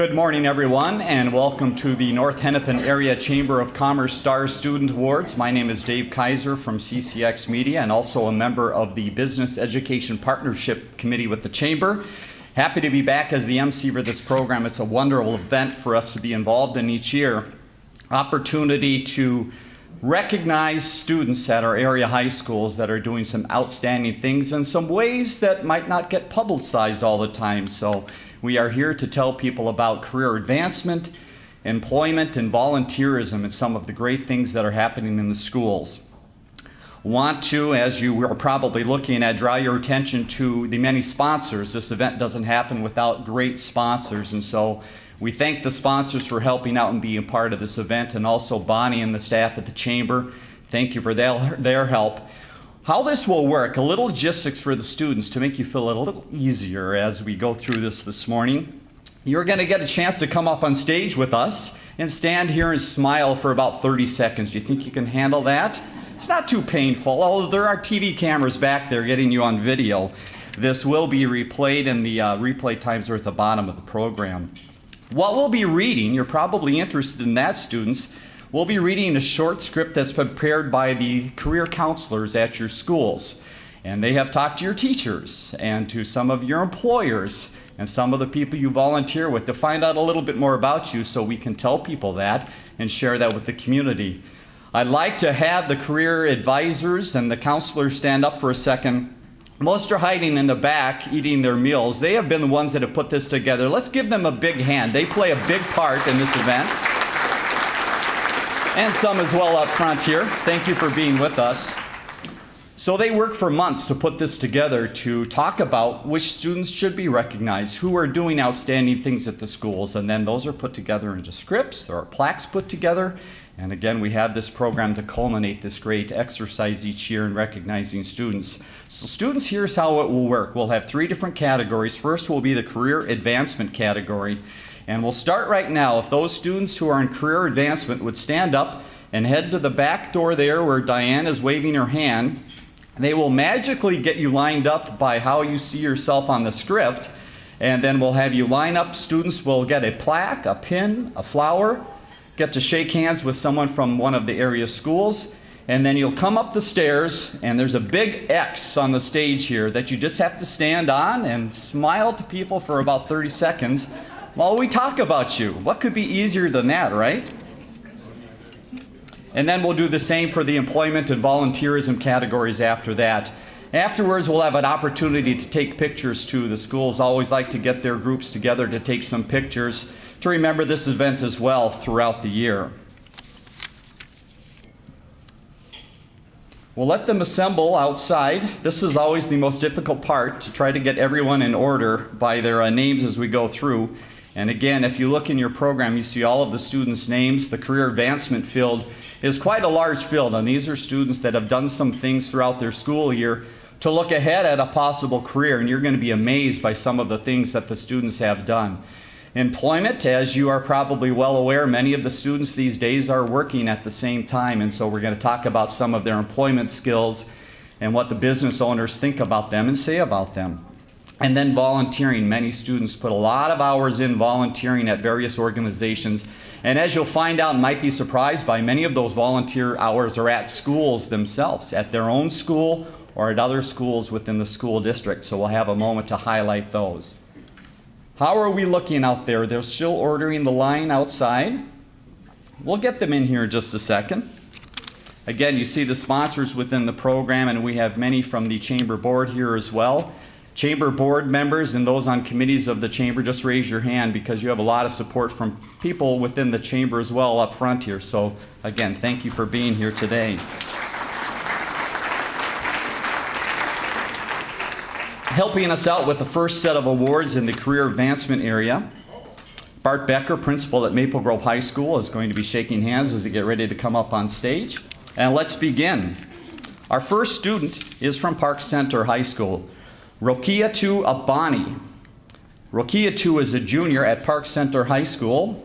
Good morning, everyone, and welcome to the North Hennepin Area Chamber of Commerce Star Student Awards. My name is Dave Kaiser from CCX Media and also a member of the Business Education Partnership Committee with the Chamber. Happy to be back as the MC for this program. It's a wonderful event for us to be involved in each year. Opportunity to recognize students at our area high schools that are doing some outstanding things in some ways that might not get publicized all the time. So we are here to tell people about career advancement, employment, and volunteerism and some of the great things that are happening in the schools. Want to, as you are probably looking at, draw your attention to the many sponsors. This event doesn't happen without great sponsors, and so we thank the sponsors for helping out and being a part of this event, and also Bonnie and the staff at the Chamber. Thank you for their help. How this will work, a little logistics for the students to make you feel a little easier as we go through this morning. You're going to get a chance to come up on stage with us and stand here and smile for about 30 seconds. Do you think you can handle that? It's not too painful, although there are TV cameras back there getting you on video. This will be replayed, and the replay times are at the bottom of the program. What we'll be reading, you're probably interested in that, students. We'll be reading a short script that's prepared by the career counselors at your schools. And they have talked to your teachers and to some of your employers and some of the people you volunteer with to find out a little bit more about you so we can tell people that and share that with the community. I'd like to have the career advisors and the counselors stand up for a second. Most are hiding in the back eating their meals. They have been the ones that have put this together. Let's give them a big hand. They play a big part in this event. And some as well up front here. Thank you for being with us. So they work for months to put this together to talk about which students should be recognized, who are doing outstanding things at the schools, and then those are put together into scripts. There are plaques put together. And again, we have this program to culminate this great exercise each year in recognizing students. So students, here's how it will work. We'll have 3 different categories. First will be the career advancement category. And we'll start right now. If those students who are in career advancement would stand up and head to the back door there where Diane is waving her hand, they will magically get you lined up by how you see yourself on the script. And then we'll have you line up. Students will get a plaque, a pin, a flower, get to shake hands with someone from one of the area schools, and then you'll come up the stairs, and there's a big X on the stage here that you just have to stand on and smile to people for about 30 seconds while we talk about you. What could be easier than that, right? And then we'll do the same for the employment and volunteerism categories after that. Afterwards, we'll have an opportunity to take pictures too. The schools always like to get their groups together to take some pictures to remember this event as well throughout the year. We'll let them assemble outside. This is always the most difficult part, to try to get everyone in order by their names as we go through. And again, if you look in your program, you see all of the students' names. The career advancement field is quite a large field, and these are students that have done some things throughout their school year to look ahead at a possible career, and you're going to be amazed by some of the things that the students have done. Employment, as you are probably well aware, many of the students these days are working at the same time, and so we're going to talk about some of their employment skills and what the business owners think about them and say about them. And then volunteering. Many students put a lot of hours in volunteering at various organizations, and as you'll find out and might be surprised by, many of those volunteer hours are at schools themselves, at their own school or at other schools within the school district, so we'll have a moment to highlight those. How are we looking out there? They're still ordering the line outside. We'll get them in here in just a second. Again, you see the sponsors within the program, and we have many from the Chamber Board here as well. Chamber Board members and those on committees of the Chamber, just raise your hand because you have a lot of support from people within the Chamber as well up front here. So again, thank you for being here today. Helping us out with the first set of awards in the career advancement area, Bart Becker, principal at Maple Grove High School, is going to be shaking hands as they get ready to come up on stage. And let's begin. Our first student is from Park Center High School, Rokiatu Abani. Rokiatu is a junior at Park Center High School.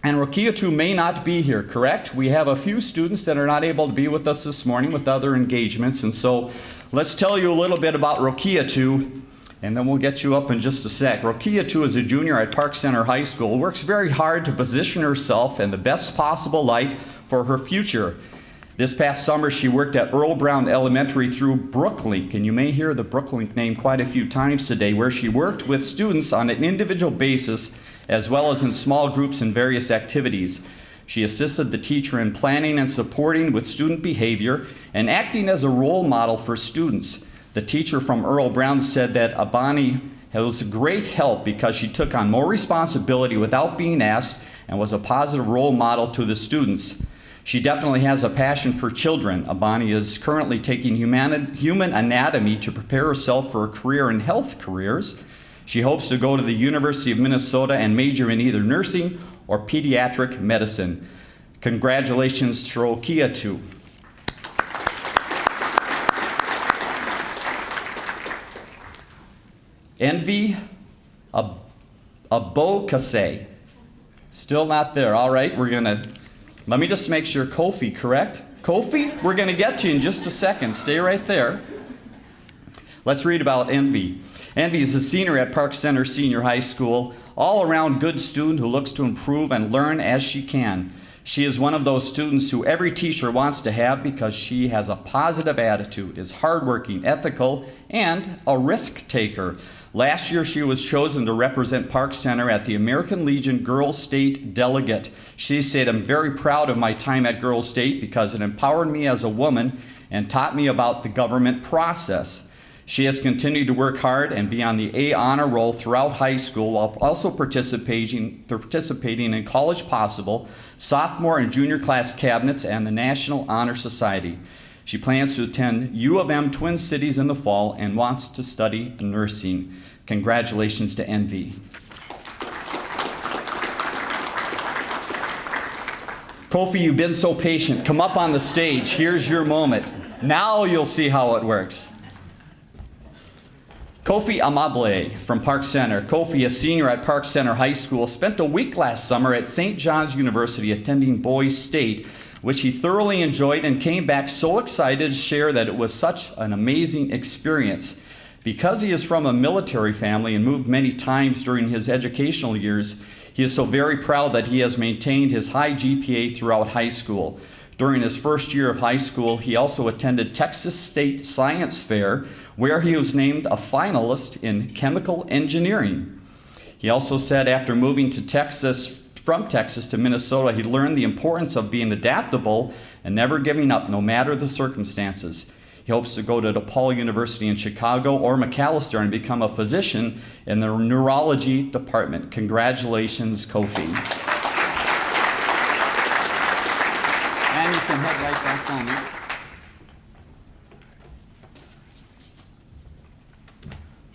And Rokiatu may not be here, correct? We have a few students that are not able to be with us this morning with other engagements, and so let's tell you a little bit about Rokiatu and then we'll get you up in just a sec. Rokia, too, is a junior at Park Center High School, works very hard to position herself in the best possible light for her future. This past summer, she worked at Earl Brown Elementary through Brooklink, and you may hear the Brooklink name quite a few times today, where she worked with students on an individual basis as well as in small groups in various activities. She assisted the teacher in planning and supporting with student behavior and acting as a role model for students. The teacher from Earl Brown said that Abani was a great help because she took on more responsibility without being asked and was a positive role model to the students. She definitely has a passion for children. Abani is currently taking human anatomy to prepare herself for a career in health careers. She hopes to go to the University of Minnesota and major in either nursing or pediatric medicine. Congratulations to Rokia, too. Envy Abokase. Still not there. All right, let me just make sure. Kofi, correct? Kofi, we're going to get to you in just a second. Stay right there. Let's read about Envy. Envy is a senior at Park Center Senior High School, all-around good student who looks to improve and learn as she can. She is one of those students who every teacher wants to have because she has a positive attitude, is hardworking, ethical, and a risk taker. Last year, she was chosen to represent Park Center at the American Legion Girls State Delegate. She said, "I'm very proud of my time at Girls State because it empowered me as a woman and taught me about the government process." She has continued to work hard and be on the A honor roll throughout high school while also participating in College Possible, sophomore and junior class cabinets, and the National Honor Society. She plans to attend U of M Twin Cities in the fall and wants to study nursing. Congratulations to Envy. Kofi, you've been so patient. Come up on the stage. Here's your moment. Now you'll see how it works. Kofi Amable from Park Center. Kofi, a senior at Park Center High School, spent a week last summer at St. John's University attending Boys State, which he thoroughly enjoyed and came back so excited to share that it was such an amazing experience. Because he is from a military family and moved many times during his educational years, he is so very proud that he has maintained his high GPA throughout high school. During his first year of high school, he also attended Texas State Science Fair, where he was named a finalist in chemical engineering. He also said after moving from Texas to Minnesota, he learned the importance of being adaptable and never giving up, no matter the circumstances. He hopes to go to DePaul University in Chicago or McAllister and become a physician in the neurology department. Congratulations, Kofi. And you can head right back on it.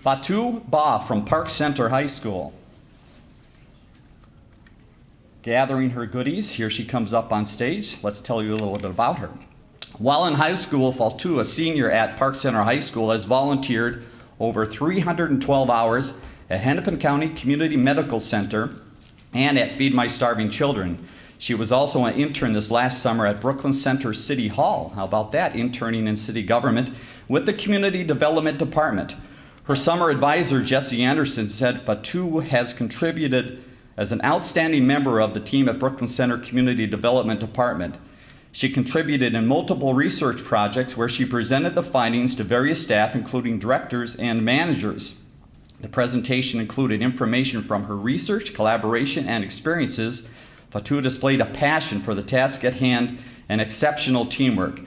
Fatou Ba from Park Center High School. Gathering her goodies, here she comes up on stage. Let's tell you a little bit about her. While in high school, Fatou, a senior at Park Center High School, has volunteered over 312 hours at Hennepin County Community Medical Center and at Feed My Starving Children. She was also an intern this last summer at Brooklyn Center City Hall. How about that, interning in city government with the Community Development Department. Her summer advisor, Jesse Anderson, said Fatou has contributed as an outstanding member of the team at Brooklyn Center Community Development Department. She contributed in multiple research projects where she presented the findings to various staff, including directors and managers. The presentation included information from her research, collaboration, and experiences. Fatou displayed a passion for the task at hand and exceptional teamwork.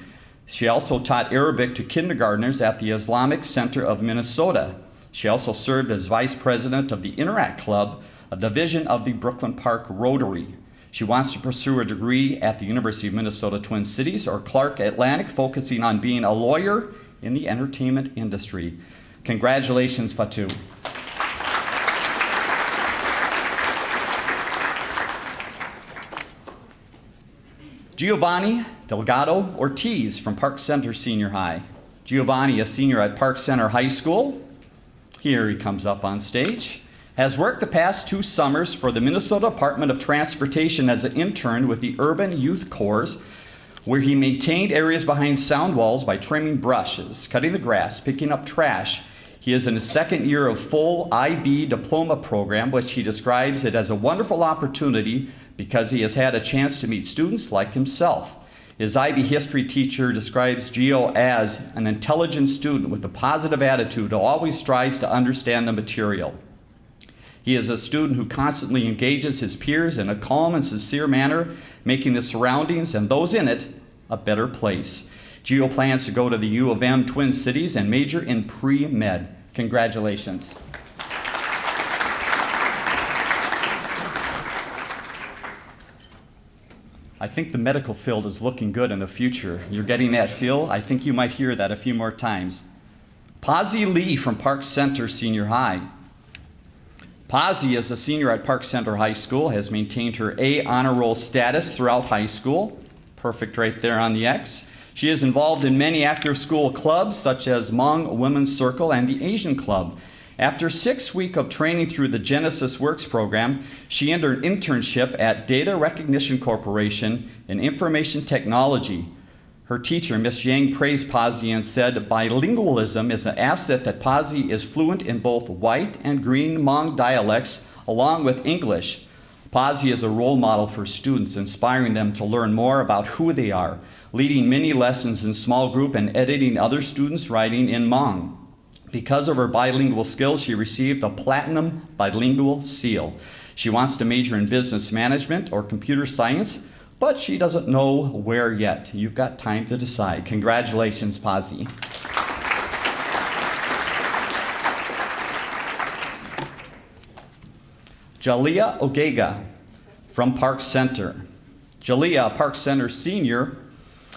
She also taught Arabic to kindergartners at the Islamic Center of Minnesota. She also served as vice president of the Interact Club, a division of the Brooklyn Park Rotary. She wants to pursue a degree at the University of Minnesota Twin Cities or Clark Atlantic, focusing on being a lawyer in the entertainment industry. Congratulations, Fatou. Giovanni Delgado Ortiz from Park Center Senior High. Giovanni, a senior at Park Center High School, here he comes up on stage, has worked the past 2 summers for the Minnesota Department of Transportation as an intern with the Urban Youth Corps, where he maintained areas behind sound walls by trimming brushes, cutting the grass, picking up trash. He is in his second year of full IB diploma program, which he describes it as a wonderful opportunity because he has had a chance to meet students like himself. His IB history teacher describes Gio as an intelligent student with a positive attitude who always strives to understand the material. He is a student who constantly engages his peers in a calm and sincere manner, making the surroundings and those in it a better place. Gio plans to go to the U of M Twin Cities and major in pre-med. Congratulations. I think the medical field is looking good in the future. You're getting that feel? I think you might hear that a few more times. Pazzi Lee from Park Center Senior High. Pazzi is a senior at Park Center High School, has maintained her A honor roll status throughout high school. Perfect right there on the X. She is involved in many after-school clubs such as Hmong Women's Circle and the Asian Club. After 6 weeks of training through the Genesis Works program, she entered an internship at Data Recognition Corporation in Information Technology. Her teacher, Ms. Yang, praised Pazzi and said, bilingualism is an asset that Pazzi is fluent in both white and green Hmong dialects, along with English. Pazzi is a role model for students, inspiring them to learn more about who they are, leading many lessons in small group and editing other students' writing in Hmong. Because of her bilingual skills, she received a Platinum Bilingual Seal. She wants to major in business management or computer science, but she doesn't know where yet. You've got time to decide. Congratulations, Pazzi. Jalea Ogega from Park Center. Jalea, a Park Center senior,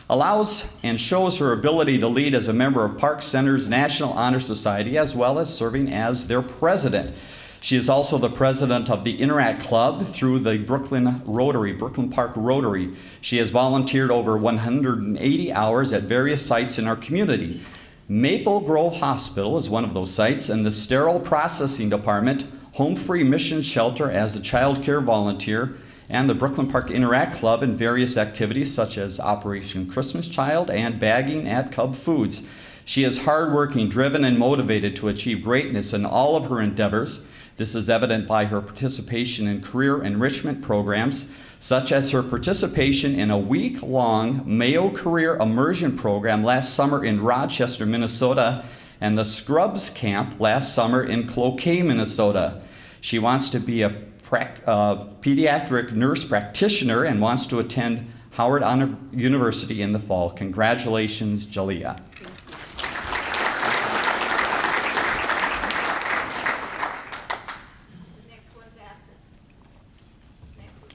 allows and shows her ability to lead as a member of Park Center's National Honor Society, as well as serving as their president. She is also the president of the Interact Club through the Brooklyn Park Rotary. She has volunteered over 180 hours at various sites in our community. Maple Grove Hospital is one of those sites, and the Sterile Processing Department, Home Free Mission Shelter as a child care volunteer, and the Brooklyn Park Interact Club in various activities such as Operation Christmas Child and bagging at Cub Foods. She is hardworking, driven, and motivated to achieve greatness in all of her endeavors. This is evident by her participation in career enrichment programs, such as her participation in a week-long Mayo Career Immersion program last summer in Rochester, Minnesota, and the Scrubs Camp last summer in Cloquet, Minnesota. She wants to be a pediatric nurse practitioner and wants to attend Howard University in the fall. Congratulations, Jalea.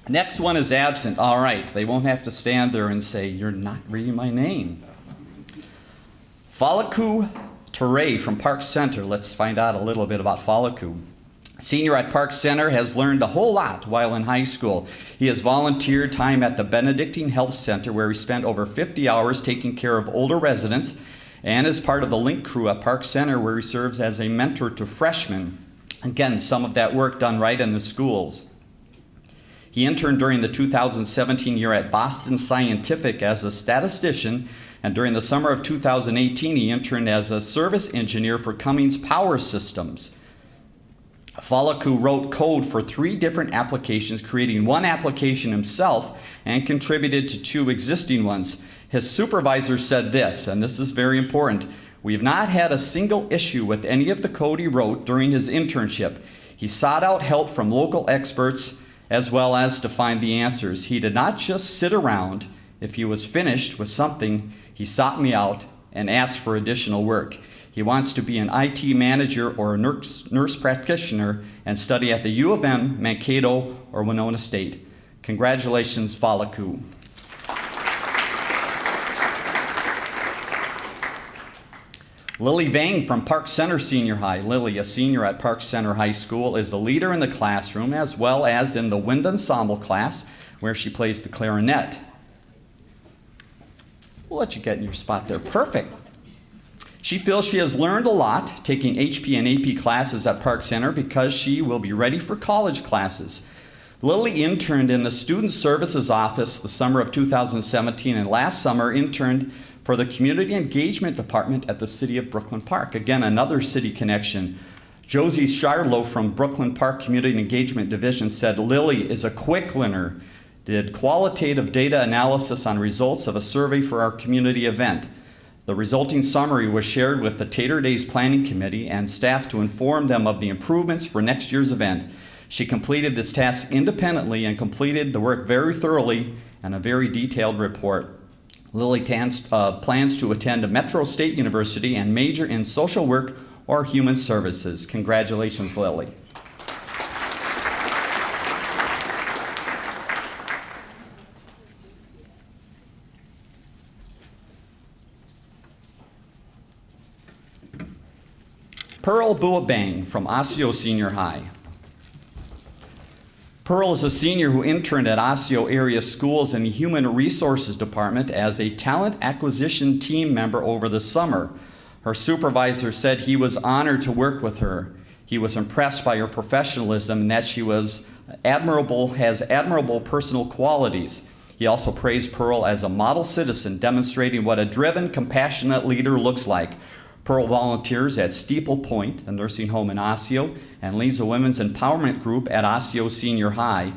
Next one is absent. All right, they won't have to stand there and say, you're not reading my name. Falaku Ture from Park Center. Let's find out a little bit about Falaku. Senior at Park Center, has learned a whole lot while in high school. He has volunteered time at the Benedictine Health Center, where he spent over 50 hours taking care of older residents, and is part of the Link crew at Park Center, where he serves as a mentor to freshmen. Again, some of that work done right in the schools. He interned during the 2017 year at Boston Scientific as a statistician, and during the summer of 2018, he interned as a service engineer for Cummins Power Systems. Falaku wrote code for 3 different applications, creating one application himself and contributed to 2 existing ones. His supervisor said this, and this is very important: "We have not had a single issue with any of the code he wrote during his internship. He sought out help from local experts as well as to find the answers. He did not just sit around. If he was finished with something, he sought me out and asked for additional work. He wants to be an IT manager or a nurse practitioner and study at the U of M, Mankato, or Winona State." Congratulations, Falaku. Lily Vang from Park Center Senior High. Lily, a senior at Park Center High School, is a leader in the classroom as well as in the wind ensemble class, where she plays the clarinet. We'll let you get in your spot there. Perfect. She feels she has learned a lot taking HP and AP classes at Park Center because she will be ready for college classes. Lily interned in the Student Services Office the summer of 2017, and last summer interned for the Community Engagement Department at the City of Brooklyn Park. Again, another city connection. Josie Charlo from Brooklyn Park Community Engagement Division said Lily is a quick learner, did qualitative data analysis on results of a survey for our community event. The resulting summary was shared with the Tater Days Planning Committee and staff to inform them of the improvements for next year's event. She completed this task independently and completed the work very thoroughly and a very detailed report. Lily plans to attend Metro State University and major in social work or human services. Congratulations, Lily. Pearl Buabang from Osseo Senior High. Pearl is a senior who interned at Osseo area schools in the Human Resources Department as a talent acquisition team member over the summer. Her supervisor said he was honored to work with her. He was impressed by her professionalism and that she has admirable personal qualities. He also praised Pearl as a model citizen, demonstrating what a driven, compassionate leader looks like. Pearl volunteers at Steeple Point, a nursing home in Osseo, and leads a women's empowerment group at Osseo Senior High.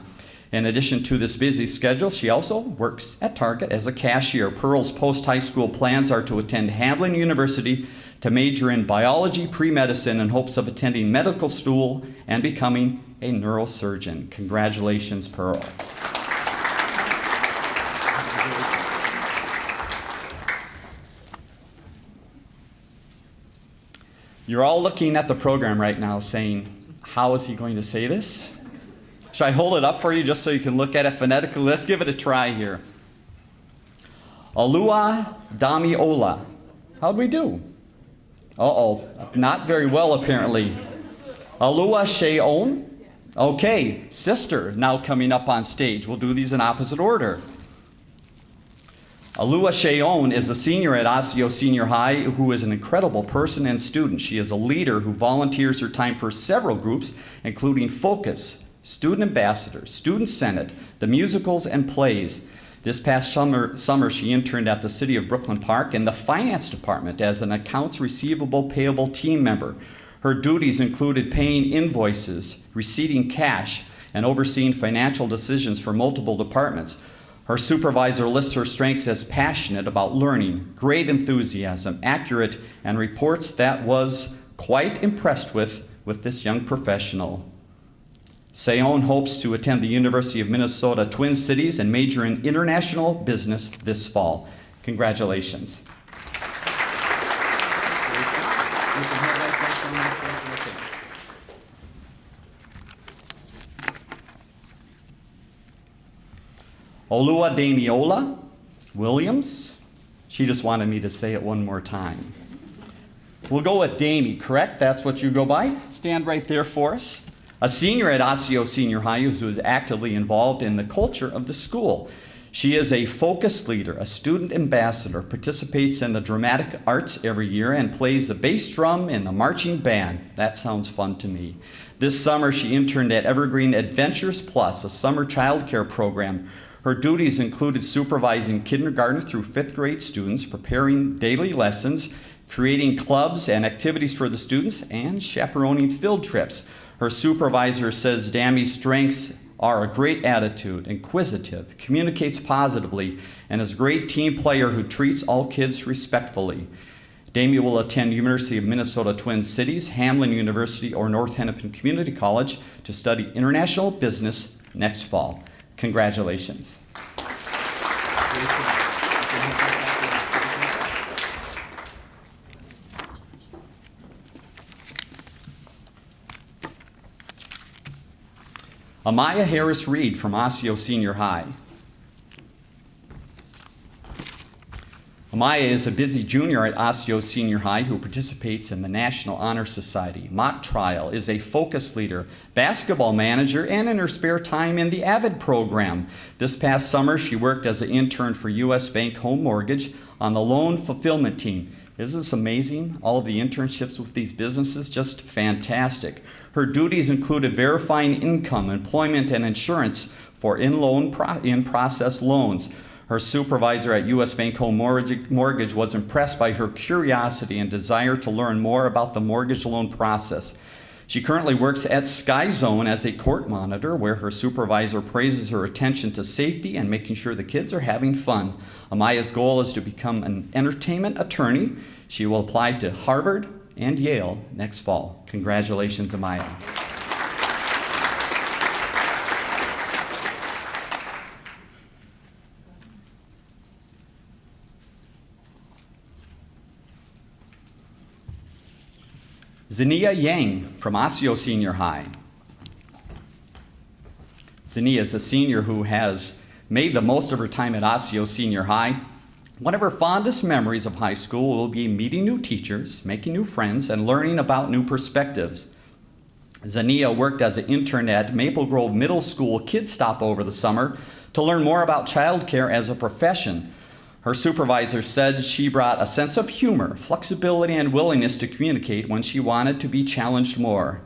In addition to this busy schedule, she also works at Target as a cashier. Pearl's post-high school plans are to attend Hamline University to major in biology pre-medicine in hopes of attending medical school and becoming a neurosurgeon. Congratulations, Pearl. You're all looking at the program right now saying, how is he going to say this? Should I hold it up for you just so you can look at it phonetically? Let's give it a try here. Alua Damiola. How'd we do? Uh-oh, not very well apparently. Alua Sheon. Okay, sister now coming up on stage. We'll do these in opposite order. Alua Sheon is a senior at Osseo Senior High who is an incredible person and student. She is a leader who volunteers her time for several groups, including Focus, Student Ambassador, Student Senate, the musicals, and plays. This past summer, she interned at the City of Brooklyn Park in the Finance Department as an accounts receivable payable team member. Her duties included paying invoices, receipting cash, and overseeing financial decisions for multiple departments. Her supervisor lists her strengths as passionate about learning, great enthusiasm, accurate, and reports that was quite impressed with this young professional. Seon hopes to attend the University of Minnesota Twin Cities and major in international business this fall. Congratulations. Olua Damiola Williams. She just wanted me to say it one more time. We'll go with Damie, correct? That's what you go by? Stand right there for us. A senior at Osseo Senior High who is actively involved in the culture of the school. She is a focus leader, a student ambassador, participates in the dramatic arts every year, and plays the bass drum in the marching band. That sounds fun to me. This summer, she interned at Evergreen Adventures Plus, a summer childcare program. Her duties included supervising kindergarten through 5th grade students, preparing daily lessons, creating clubs and activities for the students, and chaperoning field trips. Her supervisor says Damie's strengths are a great attitude, inquisitive, communicates positively, and is a great team player who treats all kids respectfully. Damie will attend University of Minnesota Twin Cities, Hamline University, or North Hennepin Community College to study international business next fall. Congratulations. Amaya Harris Reed from Osseo Senior High. Amaya is a busy junior at Osseo Senior High who participates in the National Honor Society, mock trial, is a focus leader, basketball manager, and in her spare time in the AVID program. This past summer, she worked as an intern for U.S. Bank Home Mortgage on the loan fulfillment team. Isn't this amazing? All of the internships with these businesses, just fantastic. Her duties included verifying income, employment, and insurance for in-process loans. Her supervisor at U.S. Bank Home Mortgage was impressed by her curiosity and desire to learn more about the mortgage loan process. She currently works at Sky Zone as a court monitor, where her supervisor praises her attention to safety and making sure the kids are having fun. Amaya's goal is to become an entertainment attorney. She will apply to Harvard and Yale next fall. Congratulations, Amaya. Zania Yang from Osseo Senior High. Zania is a senior who has made the most of her time at Osseo Senior High. One of her fondest memories of high school will be meeting new teachers, making new friends, and learning about new perspectives. Zania worked as an intern at Maple Grove Middle School Kids Stop over the summer to learn more about childcare as a profession. Her supervisor said she brought a sense of humor, flexibility, and willingness to communicate when she wanted to be challenged more.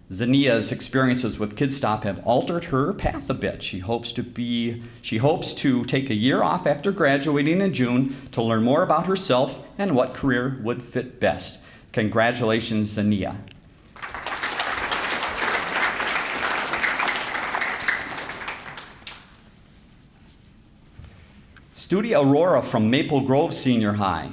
Zania's experiences with Kids Stop have altered her path a bit. She hopes to take a year off after graduating in June to learn more about herself and what career would fit best. Congratulations, Zania. Studi Aurora from Maple Grove Senior High.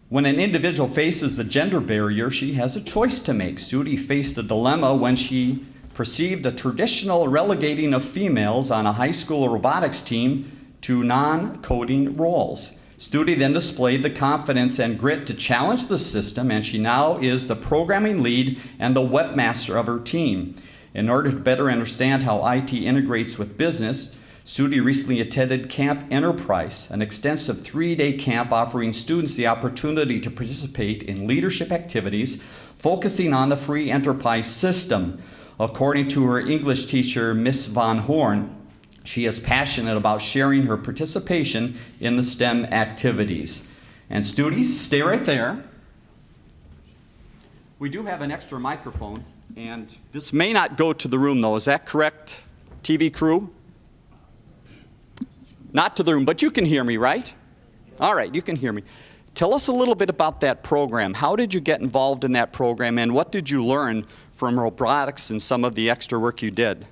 When an individual faces a gender barrier, she has a choice to make. Studi faced a dilemma when she perceived a traditional relegating of females on a high school robotics team to non-coding roles. Studi then displayed the confidence and grit to challenge the system, and she now is the programming lead and the webmaster of her team. In order to better understand how IT integrates with business, Studi recently attended Camp Enterprise, an extensive 3-day camp offering students the opportunity to participate in leadership activities focusing on the free enterprise system. According to her English teacher, Miss Von Horn, she is passionate about sharing her participation in the STEM activities. And students, stay right there. We do have an extra microphone, and this may not go to the room though. Is that correct, TV crew? Not to the room, but you can hear me, right? All right, you can hear me. Tell us a little bit about that program. How did you get involved in that program, and what did you learn from robotics and some of the extra work you did?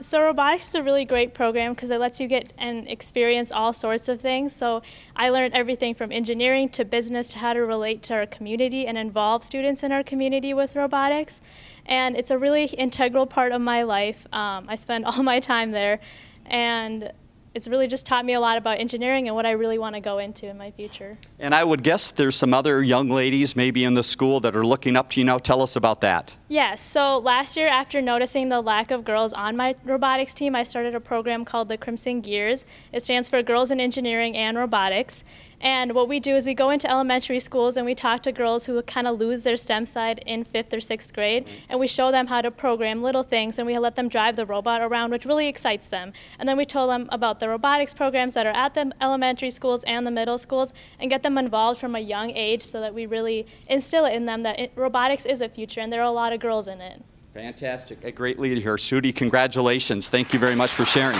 So robotics is a really great program because it lets you get and experience all sorts of things. So I learned everything from engineering to business to how to relate to our community and involve students in our community with robotics. And it's a really integral part of my life. I spend all my time there, and it's really just taught me a lot about engineering and what I really want to go into in my future. And I would guess there's some other young ladies maybe in the school that are looking up to you now. Tell us about that. Yes, so last year after noticing the lack of girls on my robotics team, I started a program called the Crimson Gears. It stands for Girls in Engineering and Robotics. And what we do is we go into elementary schools and we talk to girls who kind of lose their STEM side in 5th or 6th grade, and we show them how to program little things, and we let them drive the robot around, which really excites them. And then we told them about the robotics programs that are at the elementary schools and the middle schools and get them involved from a young age so that we really instill it in them that robotics is a future, and there are a lot of girls in it. Fantastic. A great leader here. Studi, congratulations. Thank you very much for sharing.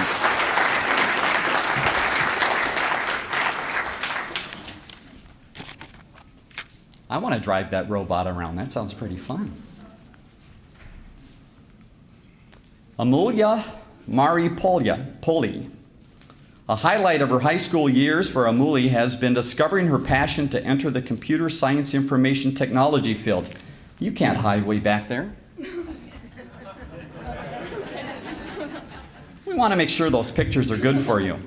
I want to drive that robot around. That sounds pretty fun. Amelia Poli. A highlight of her high school years for Amelia has been discovering her passion to enter the computer science information technology field. You can't hide way back there. We want to make sure those pictures are good for you.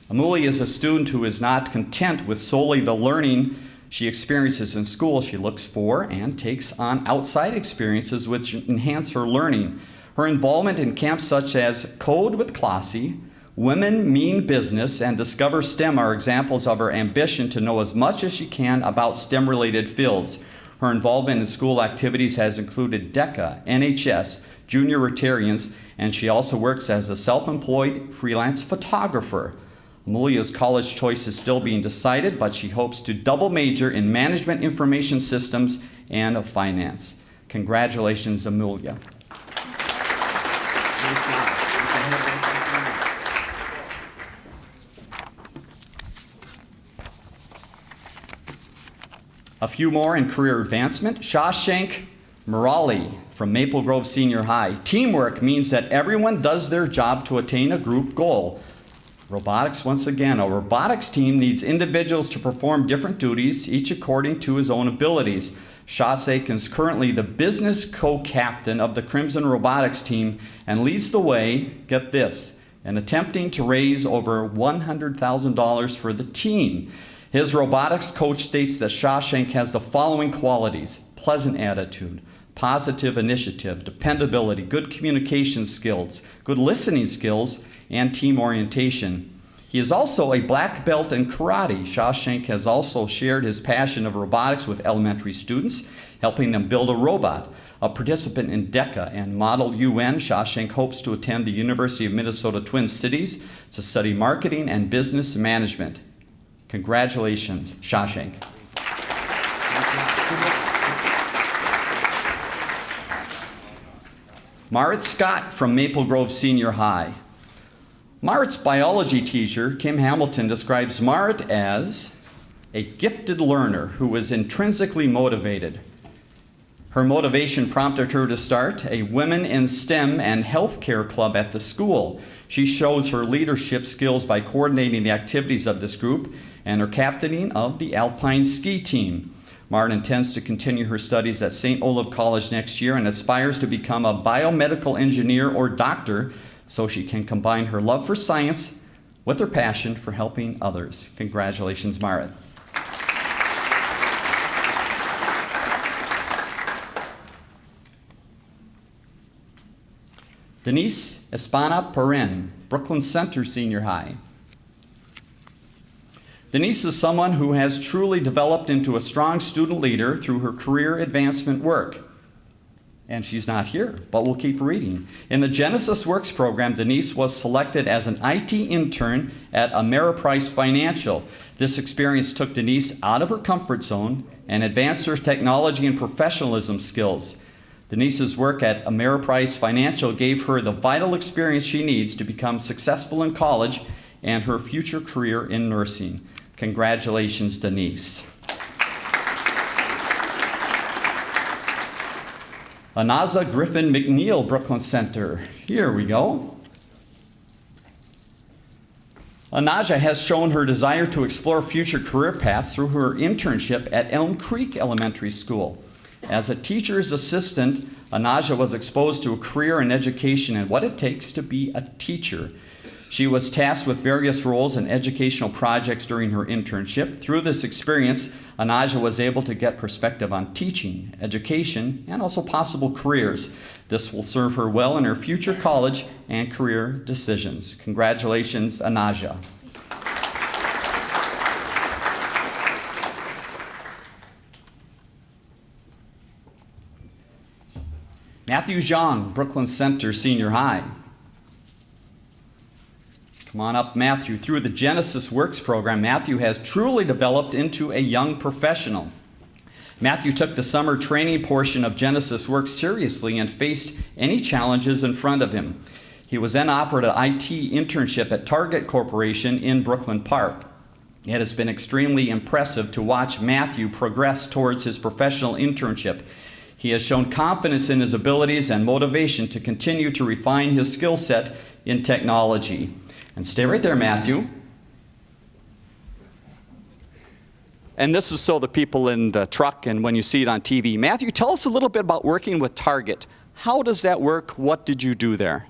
Amelia is a student who is not content with solely the learning she experiences in school. She looks for and takes on outside experiences which enhance her learning. Her involvement in camps such as Code with Classie, Women Mean Business, and Discover STEM are examples of her ambition to know as much as she can about STEM-related fields. Her involvement in school activities has included DECA, NHS, Junior Rotarians, and she also works as a self-employed freelance photographer. Amelia's college choice is still being decided, but she hopes to double major in management information systems and finance. Congratulations, Amelia. A few more in career advancement. Shashank Murali from Maple Grove Senior High. Teamwork means that everyone does their job to attain a group goal. Robotics, once again, a robotics team needs individuals to perform different duties, each according to his own abilities. Shashank is currently the business co-captain of the Crimson Robotics team and leads the way, get this, in attempting to raise over $100,000 for the team. His robotics coach states that Shashank has the following qualities: pleasant attitude, positive initiative, dependability, good communication skills, good listening skills, and team orientation. He is also a black belt in karate. Shashank has also shared his passion of robotics with elementary students, helping them build a robot. A participant in DECA and Model UN, Shashank hopes to attend the University of Minnesota Twin Cities to study marketing and business management. Congratulations, Shashank. Marit Scott from Maple Grove Senior High. Marit's biology teacher, Kim Hamilton, describes Marit as a gifted learner who is intrinsically motivated. Her motivation prompted her to start a Women in STEM and Healthcare Club at the school. She shows her leadership skills by coordinating the activities of this group and her captaining of the Alpine ski team. Marit intends to continue her studies at St. Olaf College next year and aspires to become a biomedical engineer or doctor so she can combine her love for science with her passion for helping others. Congratulations, Marit. Denise Espana Perrin, Brooklyn Center Senior High. Denise is someone who has truly developed into a strong student leader through her career advancement work. And she's not here, but we'll keep reading. In the Genesis Works program, Denise was selected as an IT intern at Ameriprise Financial. This experience took Denise out of her comfort zone and advanced her technology and professionalism skills. Denise's work at Ameriprise Financial gave her the vital experience she needs to become successful in college and her future career in nursing. Congratulations, Denise. Anaza Griffin McNeil, Brooklyn Center. Here we go. Anaja has shown her desire to explore future career paths through her internship at Elm Creek Elementary School. As a teacher's assistant, Anaja was exposed to a career in education and what it takes to be a teacher. She was tasked with various roles and educational projects during her internship. Through this experience, Anaja was able to get perspective on teaching, education, and also possible careers. This will serve her well in her future college and career decisions. Congratulations, Anaja. Matthew Zhang, Brooklyn Center Senior High. Come on up, Matthew. Through the Genesis Works program, Matthew has truly developed into a young professional. Matthew took the summer training portion of Genesis Works seriously and faced any challenges in front of him. He was then offered an IT internship at Target Corporation in Brooklyn Park. It has been extremely impressive to watch Matthew progress towards his professional internship. He has shown confidence in his abilities and motivation to continue to refine his skill set in technology. And stay right there, Matthew. And this is so the people in the truck and when you see it on TV. Matthew, tell us a little bit about working with Target. How does that work? What did you do there?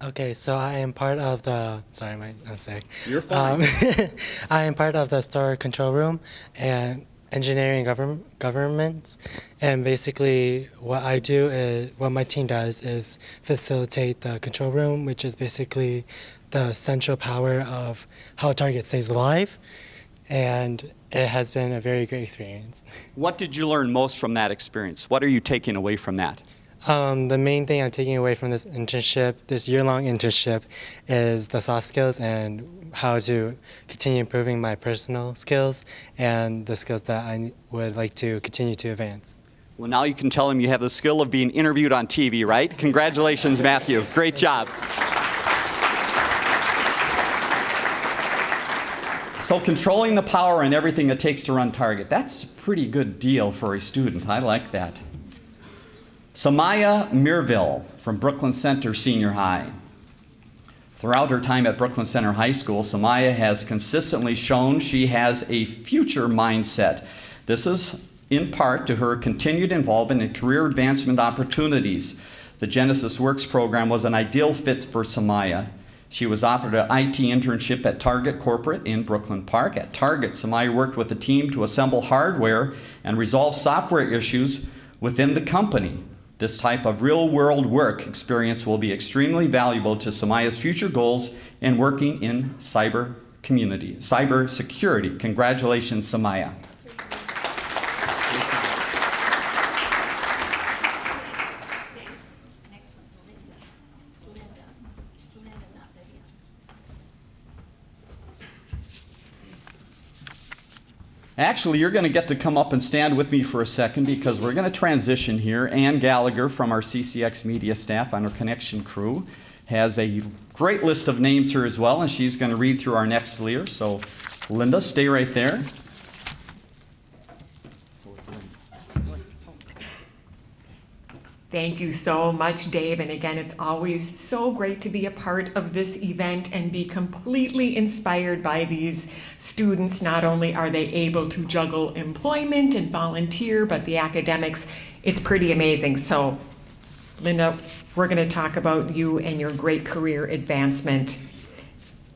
Okay, so I am part of the, sorry, I'm sick. You're fine. I am part of the store control room and engineering governments. And basically what I do is, what my team does is facilitate the control room, which is basically the central power of how Target stays alive. And it has been a very great experience. What did you learn most from that experience? What are you taking away from that? The main thing I'm taking away from this internship, this year-long internship, is the soft skills and how to continue improving my personal skills and the skills that I would like to continue to advance. Well, now you can tell him you have the skill of being interviewed on TV, right? Congratulations, Matthew. Great job. So controlling the power and everything it takes to run Target, that's a pretty good deal for a student. I like that. Samaya Mirville from Brooklyn Center Senior High. Throughout her time at Brooklyn Center High School, Samaya has consistently shown she has a future mindset. This is in part to her continued involvement in career advancement opportunities. The Genesis Works program was an ideal fit for Samaya. She was offered an IT internship at Target Corporate in Brooklyn Park. At Target, Samaya worked with the team to assemble hardware and resolve software issues within the company. This type of real-world work experience will be extremely valuable to Samaya's future goals in working in cyber security. Congratulations, Samaya. Actually, you're going to get to come up and stand with me for a second because we're going to transition here. Ann Gallagher from our CCX media staff on our connection crew has a great list of names here as well, and she's going to read through our next leader. So, Linda, stay right there. Thank you so much, Dave. And again, it's always so great to be a part of this event and be completely inspired by these students. Not only are they able to juggle employment and volunteer, but the academics, it's pretty amazing. So, Linda, we're going to talk about you and your great career advancement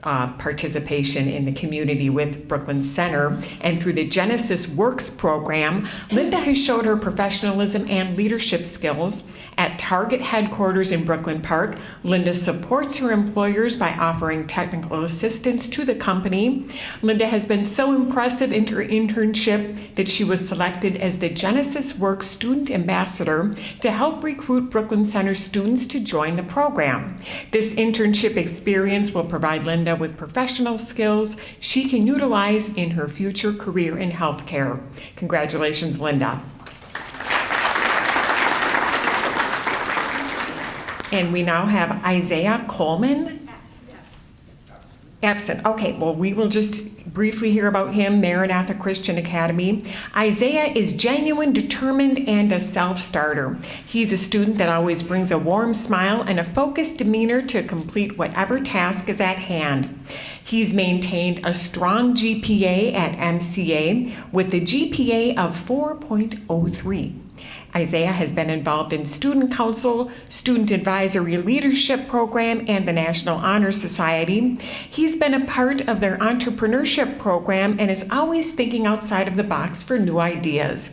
participation in the community with Brooklyn Center. And through the Genesis Works program, Linda has showed her professionalism and leadership skills. At Target headquarters in Brooklyn Park, Linda supports her employers by offering technical assistance to the company. Linda has been so impressive in her internship that she was selected as the Genesis Works Student Ambassador to help recruit Brooklyn Center students to join the program. This internship experience will provide Linda with professional skills she can utilize in her future career in healthcare. Congratulations, Linda. And we now have Isaiah Coleman. Absent. Okay, well, we will just briefly hear about him, Maranatha Christian Academy. Isaiah is genuine, determined, and a self-starter. He's a student that always brings a warm smile and a focused demeanor to complete whatever task is at hand. He's maintained a strong GPA at MCA with a GPA of 4.03. Isaiah has been involved in Student Council, Student Advisory Leadership Program, and the National Honor Society. He's been a part of their entrepreneurship program and is always thinking outside of the box for new ideas.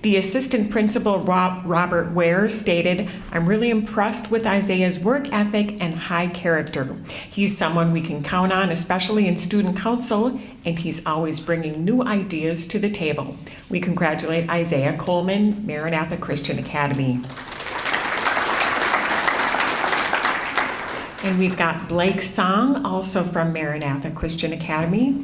The assistant principal, Robert Ware, stated, "I'm really impressed with Isaiah's work ethic and high character. He's someone we can count on, especially in student council, and he's always bringing new ideas to the table." We congratulate Isaiah Coleman, Maranatha Christian Academy. And we've got Blake Song, also from Maranatha Christian Academy.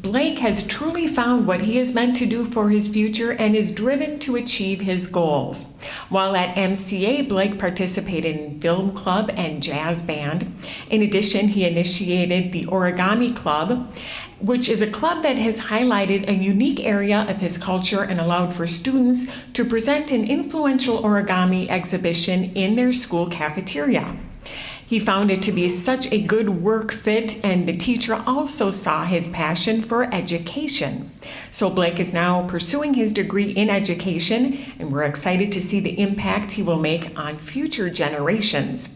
Blake has truly found what he is meant to do for his future and is driven to achieve his goals. While at MCA, Blake participated in film club and jazz band. In addition, he initiated the Origami Club, which is a club that has highlighted a unique area of his culture and allowed for students to present an influential origami exhibition in their school cafeteria. He found it to be such a good work fit, and the teacher also saw his passion for education. So Blake is now pursuing his degree in education, and we're excited to see the impact he will make on future generations.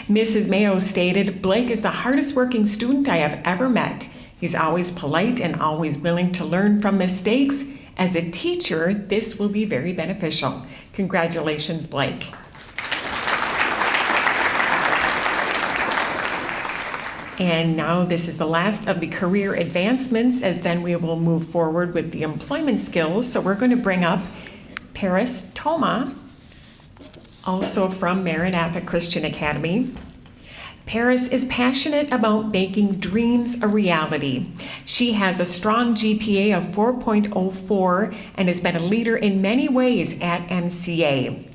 Mrs. Mayo stated, "Blake is the hardest working student I have ever met. He's always polite and always willing to learn from mistakes. As a teacher, this will be very beneficial." Congratulations, Blake. And now this is the last of the career advancements, as then we will move forward with the employment skills. So we're going to bring up Paris Toma, also from Maranatha Christian Academy. Paris is passionate about making dreams a reality. She has a strong GPA of 4.04 and has been a leader in many ways at MCA.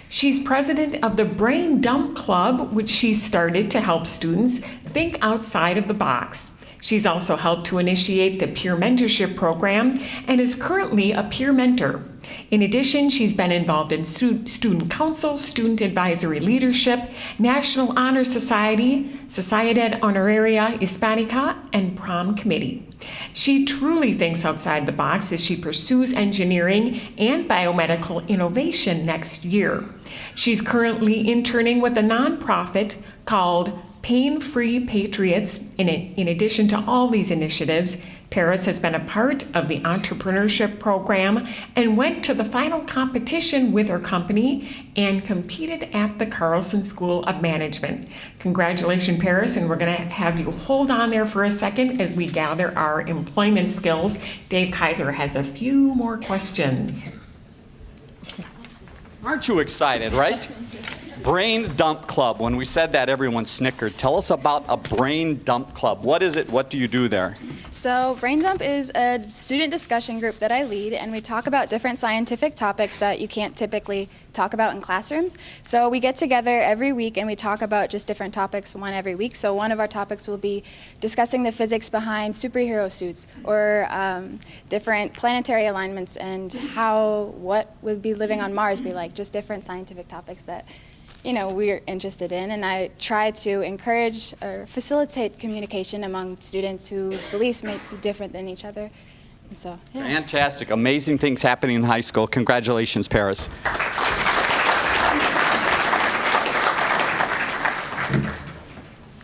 She's president of the Brain Dump Club, which she started to help students think outside of the box. She's also helped to initiate the peer mentorship program and is currently a peer mentor. In addition, she's been involved in student council, student advisory leadership, National Honor Society, Sociedad Honoraria Hispanica, and prom committee. She truly thinks outside the box as she pursues engineering and biomedical innovation next year. She's currently interning with a nonprofit called Pain-Free Patriots. In addition to all these initiatives, Paris has been a part of the entrepreneurship program and went to the final competition with her company and competed at the Carlson School of Management. Congratulations, Paris, and we're going to have you hold on there for a second as we gather our employment skills. Dave Kaiser has a few more questions. Aren't you excited, right? Brain Dump Club. When we said that, everyone snickered. Tell us about a Brain Dump Club. What is it? What do you do there? So Brain Dump is a student discussion group that I lead, and we talk about different scientific topics that you can't typically talk about in classrooms. So we get together every week and we talk about just different topics, one every week. So one of our topics will be discussing the physics behind superhero suits or different planetary alignments and what would be living on Mars be like, just different scientific topics that we're interested in, and I try to encourage or facilitate communication among students whose beliefs may be different than each other. And so, yeah. Fantastic. Amazing things happening in high school. Congratulations, Paris.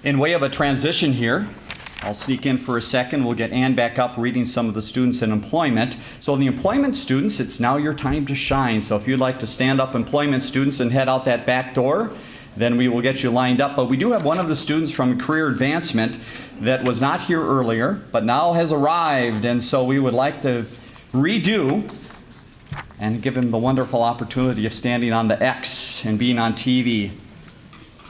In way of a transition here, I'll sneak in for a second. We'll get Ann back up reading some of the students in employment. So the employment students, it's now your time to shine. So if you'd like to stand up, employment students, and head out that back door, then we will get you lined up. But we do have one of the students from career advancement that was not here earlier, but now has arrived. And so we would like to redo and give him the wonderful opportunity of standing on the X and being on TV.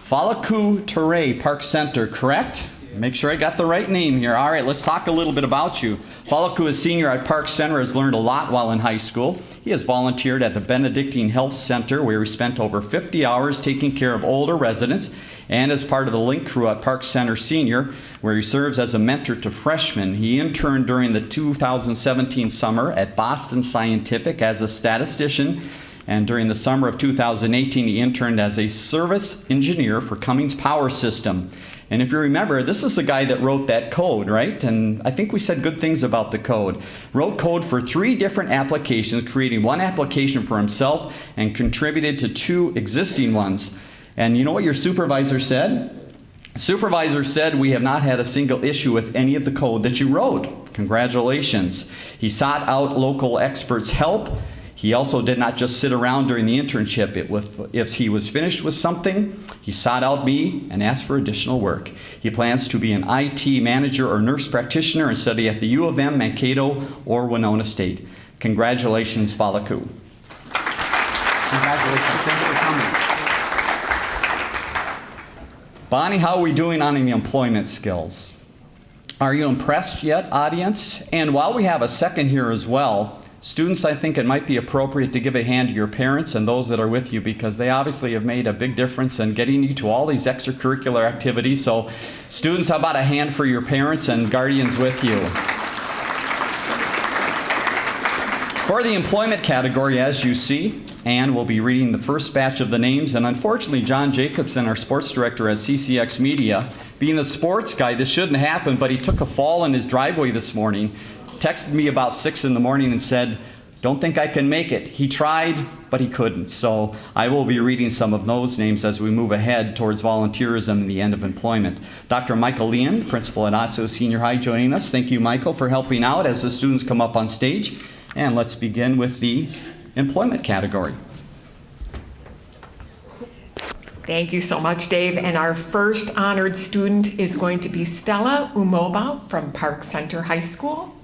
Falaku Ture, Park Center, correct? Make sure I got the right name here. All right, let's talk a little bit about you. Falaku, a senior at Park Center, has learned a lot while in high school. He has volunteered at the Benedictine Health Center, where he spent over 50 hours taking care of older residents, and as part of the Link crew at Park Center Senior, where he serves as a mentor to freshmen. He interned during the 2017 summer at Boston Scientific as a statistician, and during the summer of 2018, he interned as a service engineer for Cummins Power System. And if you remember, this is the guy that wrote that code, right? And I think we said good things about the code. Wrote code for 3 different applications, creating one application for himself and contributed to 2 existing ones. And you know what your supervisor said? Supervisor said, "We have not had a single issue with any of the code that you wrote." Congratulations. He sought out local experts' help. He also did not just sit around during the internship. If he was finished with something, he sought out me and asked for additional work. He plans to be an IT manager or nurse practitioner and study at the U of M, Mankato, or Winona State. Congratulations, Falaku. Congratulations. Thanks for coming. Bonnie, how are we doing on the employment skills? Are you impressed yet, audience? And while we have a second here as well, students, I think it might be appropriate to give a hand to your parents and those that are with you, because they obviously have made a big difference in getting you to all these extracurricular activities. So students, how about a hand for your parents and guardians with you? For the employment category, as you see, Ann will be reading the first batch of the names, and unfortunately John Jacobson, our sports director at CCX Media, being a sports guy, this shouldn't happen, but he took a fall in his driveway this morning, texted me about 6 in the morning and said, "Don't think I can make it." He tried, but he couldn't. So I will be reading some of those names as we move ahead towards volunteerism and the end of employment. Dr. Michael Leon, principal at Osseo Senior High, joining us. Thank you, Michael, for helping out as the students come up on stage. And let's begin with the employment category. Thank you so much, Dave. And our first honored student is going to be Stella Umoba from Park Center High School.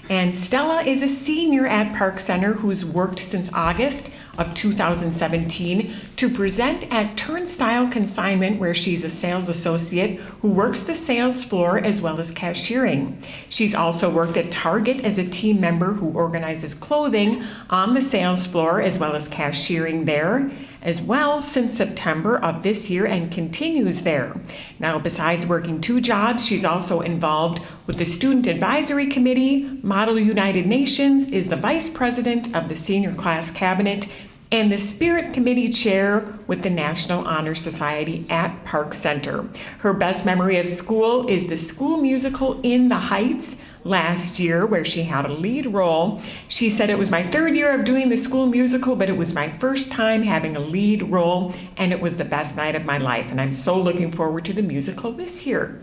And Stella is a senior at Park Center who's worked since August of 2017 to present at Turnstile Consignment, where she's a sales associate who works the sales floor as well as cashiering. She's also worked at Target as a team member who organizes clothing on the sales floor as well as cashiering there as well since September of this year and continues there. Now, besides working 2 jobs, she's also involved with the Student Advisory Committee, Model United Nations, is the Vice President of the Senior Class Cabinet, and the Spirit Committee Chair with the National Honor Society at Park Center. Her best memory of school is the school musical In the Heights last year, where she had a lead role. She said, "It was my 3rd year of doing the school musical, but it was my first time having a lead role, and it was the best night of my life, and I'm so looking forward to the musical this year."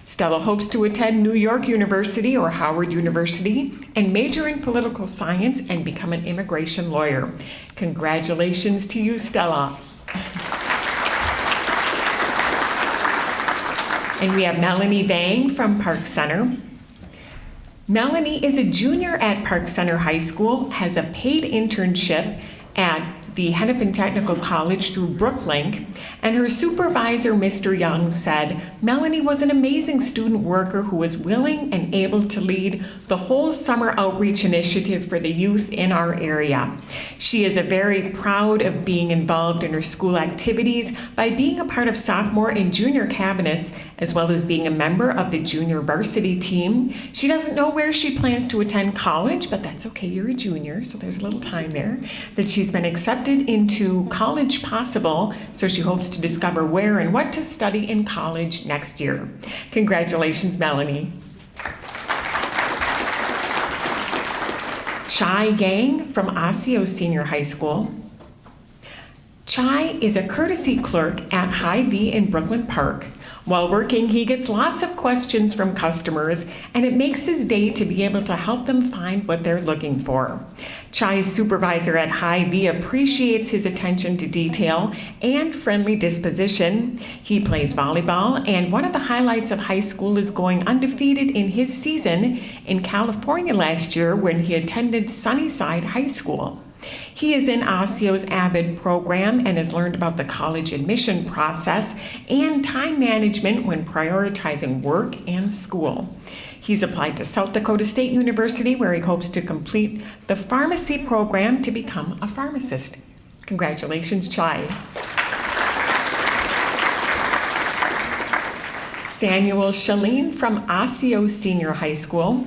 Stella hopes to attend New York University or Howard University and major in political science and become an immigration lawyer. Congratulations to you, Stella. And we have Melanie Vang from Park Center. Melanie is a junior at Park Center High School, has a paid internship at the Hennepin Technical College through Brooklink, and her supervisor, Mr. Young, said, "Melanie was an amazing student worker who was willing and able to lead the whole summer outreach initiative for the youth in our area. She is very proud of being involved in her school activities by being a part of sophomore and junior cabinets, as well as being a member of the junior varsity team. She doesn't know where she plans to attend college, but that's okay, you're a junior, so there's a little time there. That she's been accepted into College Possible, so she hopes to discover where and what to study in college next year." Congratulations, Melanie. Chai Gang from Osseo Senior High School. Chai is a courtesy clerk at Hy-Vee in Brooklyn Park. While working, he gets lots of questions from customers, and it makes his day to be able to help them find what they're looking for. Chai's supervisor at Hy-Vee appreciates his attention to detail and friendly disposition. He plays volleyball, and one of the highlights of high school is going undefeated in his season in California last year when he attended Sunnyside High School. He is in Osseo's AVID program and has learned about the college admission process and time management when prioritizing work and school. He's applied to South Dakota State University, where he hopes to complete the pharmacy program to become a pharmacist. Congratulations, Chai. Samuel Shalene from Osseo Senior High School.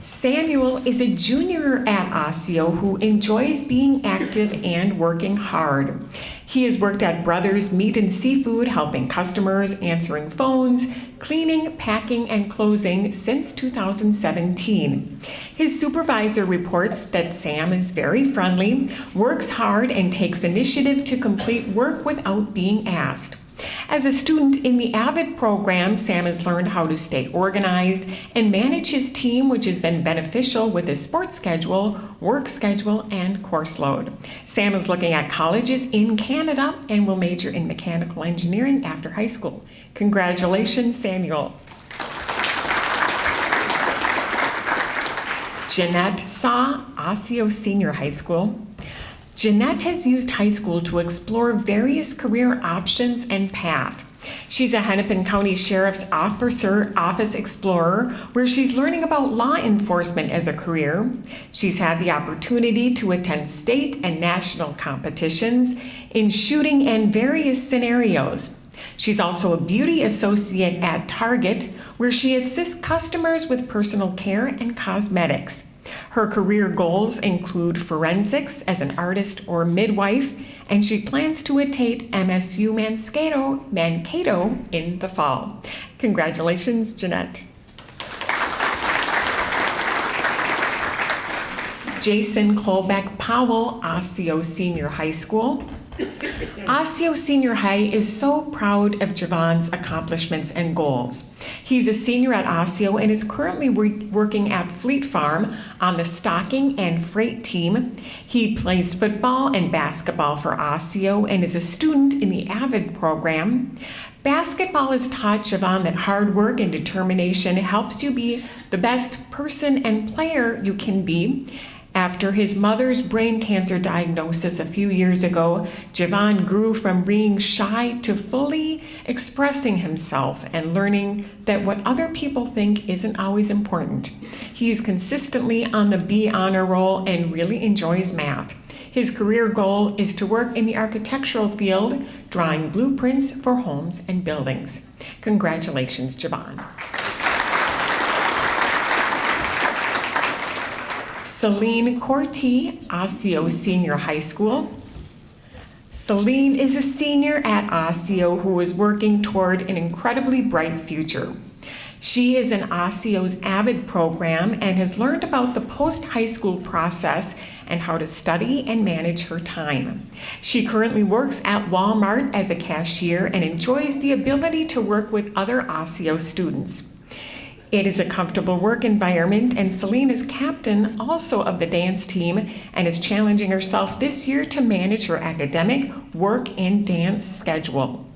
Samuel is a junior at Osseo who enjoys being active and working hard. He has worked at Brothers Meat and Seafood, helping customers, answering phones, cleaning, packing, and closing since 2017. His supervisor reports that Sam is very friendly, works hard, and takes initiative to complete work without being asked. As a student in the AVID program, Sam has learned how to stay organized and manage his team, which has been beneficial with his sports schedule, work schedule, and course load. Sam is looking at colleges in Canada and will major in mechanical engineering after high school. Congratulations, Samuel. Jeanette Saw, Osseo Senior High School. Jeanette has used high school to explore various career options and paths. She's a Hennepin County Sheriff's Office Explorer, where she's learning about law enforcement as a career. She's had the opportunity to attend state and national competitions in shooting and various scenarios. She's also a beauty associate at Target, where she assists customers with personal care and cosmetics. Her career goals include forensics as an artist or midwife, and she plans to attend MSU Mankato in the fall. Congratulations, Jeanette. Jason Colbeck Powell, Osseo Senior High School. Osseo Senior High is so proud of Javon's accomplishments and goals. He's a senior at Osseo and is currently working at Fleet Farm on the stocking and freight team. He plays football and basketball for Osseo and is a student in the AVID program. Basketball has taught Javon that hard work and determination helps you be the best person and player you can be. After his mother's brain cancer diagnosis a few years ago, Javon grew from being shy to fully expressing himself and learning that what other people think isn't always important. He's consistently on the B honor roll and really enjoys math. His career goal is to work in the architectural field, drawing blueprints for homes and buildings. Congratulations, Javon. Celine Corti, Osseo Senior High School. Celine is a senior at Osseo who is working toward an incredibly bright future. She is in Osseo's AVID program and has learned about the post-high school process and how to study and manage her time. She currently works at Walmart as a cashier and enjoys the ability to work with other Osseo students. It is a comfortable work environment, and Celine is captain also of the dance team and is challenging herself this year to manage her academic, work, and dance schedule.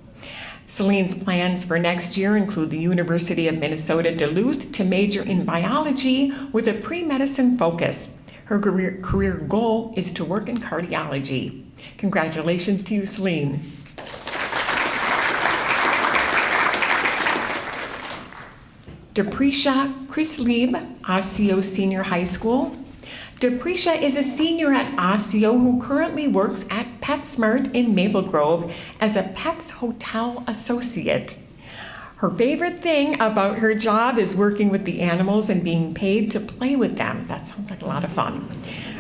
Celine's plans for next year include the University of Minnesota Duluth to major in biology with a pre-medicine focus. Her career goal is to work in cardiology. Congratulations to you, Celine. Depresha Chrislieb, Osseo Senior High School. Depresha is a senior at Osseo who currently works at PetSmart in Maple Grove as a Pets Hotel associate. Her favorite thing about her job is working with the animals and being paid to play with them. That sounds like a lot of fun.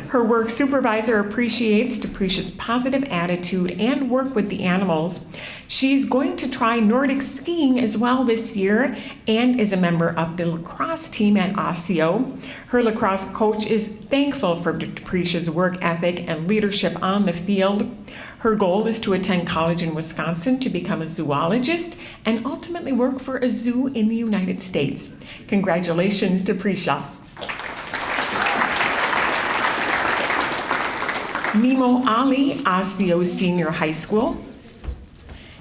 Her work supervisor appreciates Depresha's positive attitude and work with the animals. She's going to try Nordic skiing as well this year and is a member of the lacrosse team at Osseo. Her lacrosse coach is thankful for Depresha's work ethic and leadership on the field. Her goal is to attend college in Wisconsin to become a zoologist and ultimately work for a zoo in the United States. Congratulations, Depresha. Nemo Ali, Osseo Senior High School.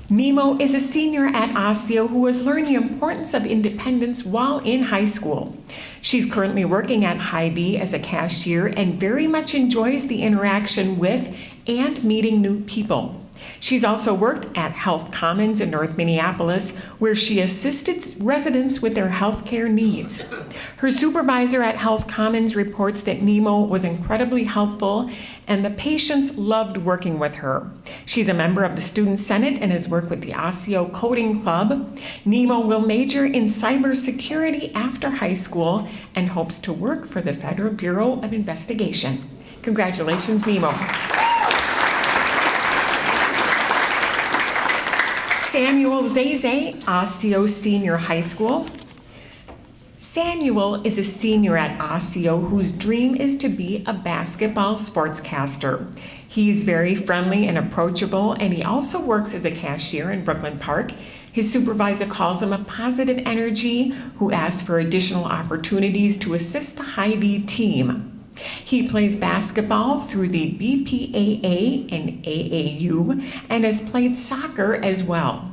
Nemo is a senior at Osseo who has learned the importance of independence while in high school. She's currently working at Hy-Vee as a cashier and very much enjoys the interaction with and meeting new people. She's also worked at Health Commons in North Minneapolis, where she assisted residents with their health care needs. Her supervisor at Health Commons reports that Nemo was incredibly helpful and the patients loved working with her. She's a member of the Student Senate and has worked with the Osseo Coding Club. Nemo will major in cybersecurity after high school and hopes to work for the Federal Bureau of Investigation. Congratulations, Nemo. Samuel Zeze, Osseo Senior High School. Samuel is a senior at Osseo whose dream is to be a basketball sportscaster. He's very friendly and approachable, and he also works as a cashier in Brooklyn Park. His supervisor calls him a positive energy who asks for additional opportunities to assist the Hy-Vee team. He plays basketball through the BPAA and AAU and has played soccer as well.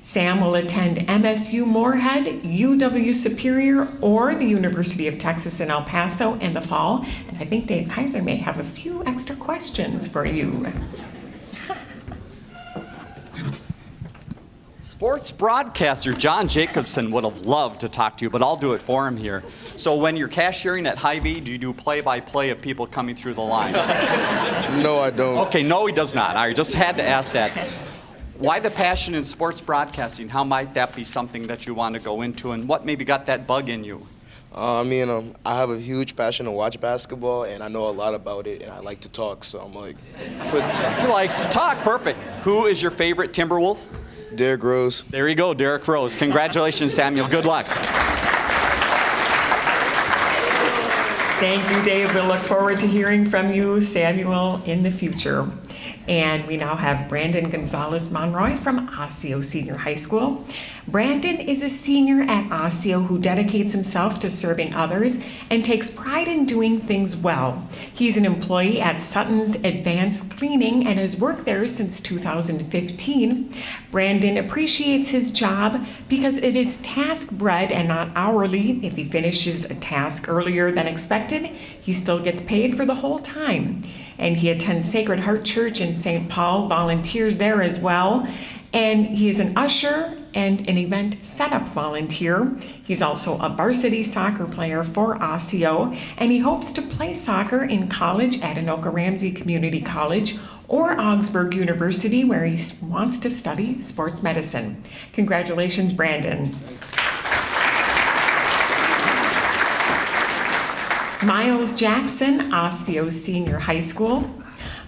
Sam will attend MSU Moorhead, UW Superior, or the University of Texas in El Paso in the fall. And I think Dave Kaiser may have a few extra questions for you. Sports broadcaster John Jacobson would have loved to talk to you, but I'll do it for him here. So when you're cashiering at Hy-Vee, do you do play-by-play of people coming through the line? No, I don't. Okay, no, he does not. I just had to ask that. Why the passion in sports broadcasting? How might that be something that you want to go into, and what maybe got that bug in you? I have a huge passion to watch basketball, and I know a lot about it, and I like to talk, so I'm like, He likes to talk, perfect. Who is your favorite Timberwolf? Derrick Rose. There you go, Derrick Rose. Congratulations, Samuel. Good luck. Thank you, Dave. We'll look forward to hearing from you, Samuel, in the future. And we now have Brandon Gonzalez Monroy from Osseo Senior High School. Brandon is a senior at Osseo who dedicates himself to serving others and takes pride in doing things well. He's an employee at Sutton's Advanced Cleaning and has worked there since 2015. Brandon appreciates his job because it is task-bred and not hourly. If he finishes a task earlier than expected, he still gets paid for the whole time. And he attends Sacred Heart Church in St. Paul, volunteers there as well. And he is an usher and an event setup volunteer. He's also a varsity soccer player for Osseo, and he hopes to play soccer in college at Anoka Ramsey Community College or Augsburg University, where he wants to study sports medicine. Congratulations, Brandon. Miles Jackson, Osseo Senior High School.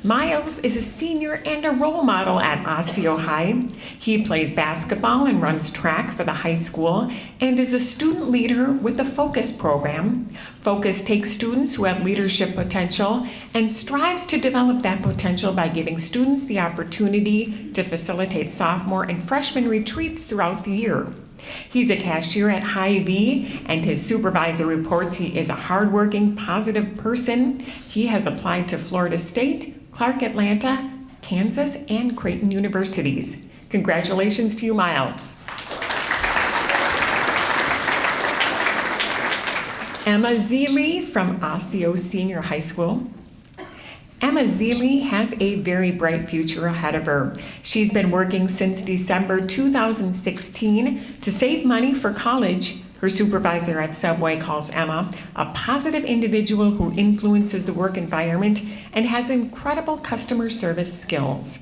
Miles is a senior and a role model at Osseo High. He plays basketball and runs track for the high school and is a student leader with the Focus program. Focus takes students who have leadership potential and strives to develop that potential by giving students the opportunity to facilitate sophomore and freshman retreats throughout the year. He's a cashier at Hy-Vee, and his supervisor reports he is a hardworking, positive person. He has applied to Florida State, Clark Atlanta, Kansas, and Creighton universities. Congratulations to you, Miles. Emma Zeeley from Osseo Senior High School. Emma Zeeley has a very bright future ahead of her. She's been working since December 2016 to save money for college. Her supervisor at Subway calls Emma a positive individual who influences the work environment and has incredible customer service skills.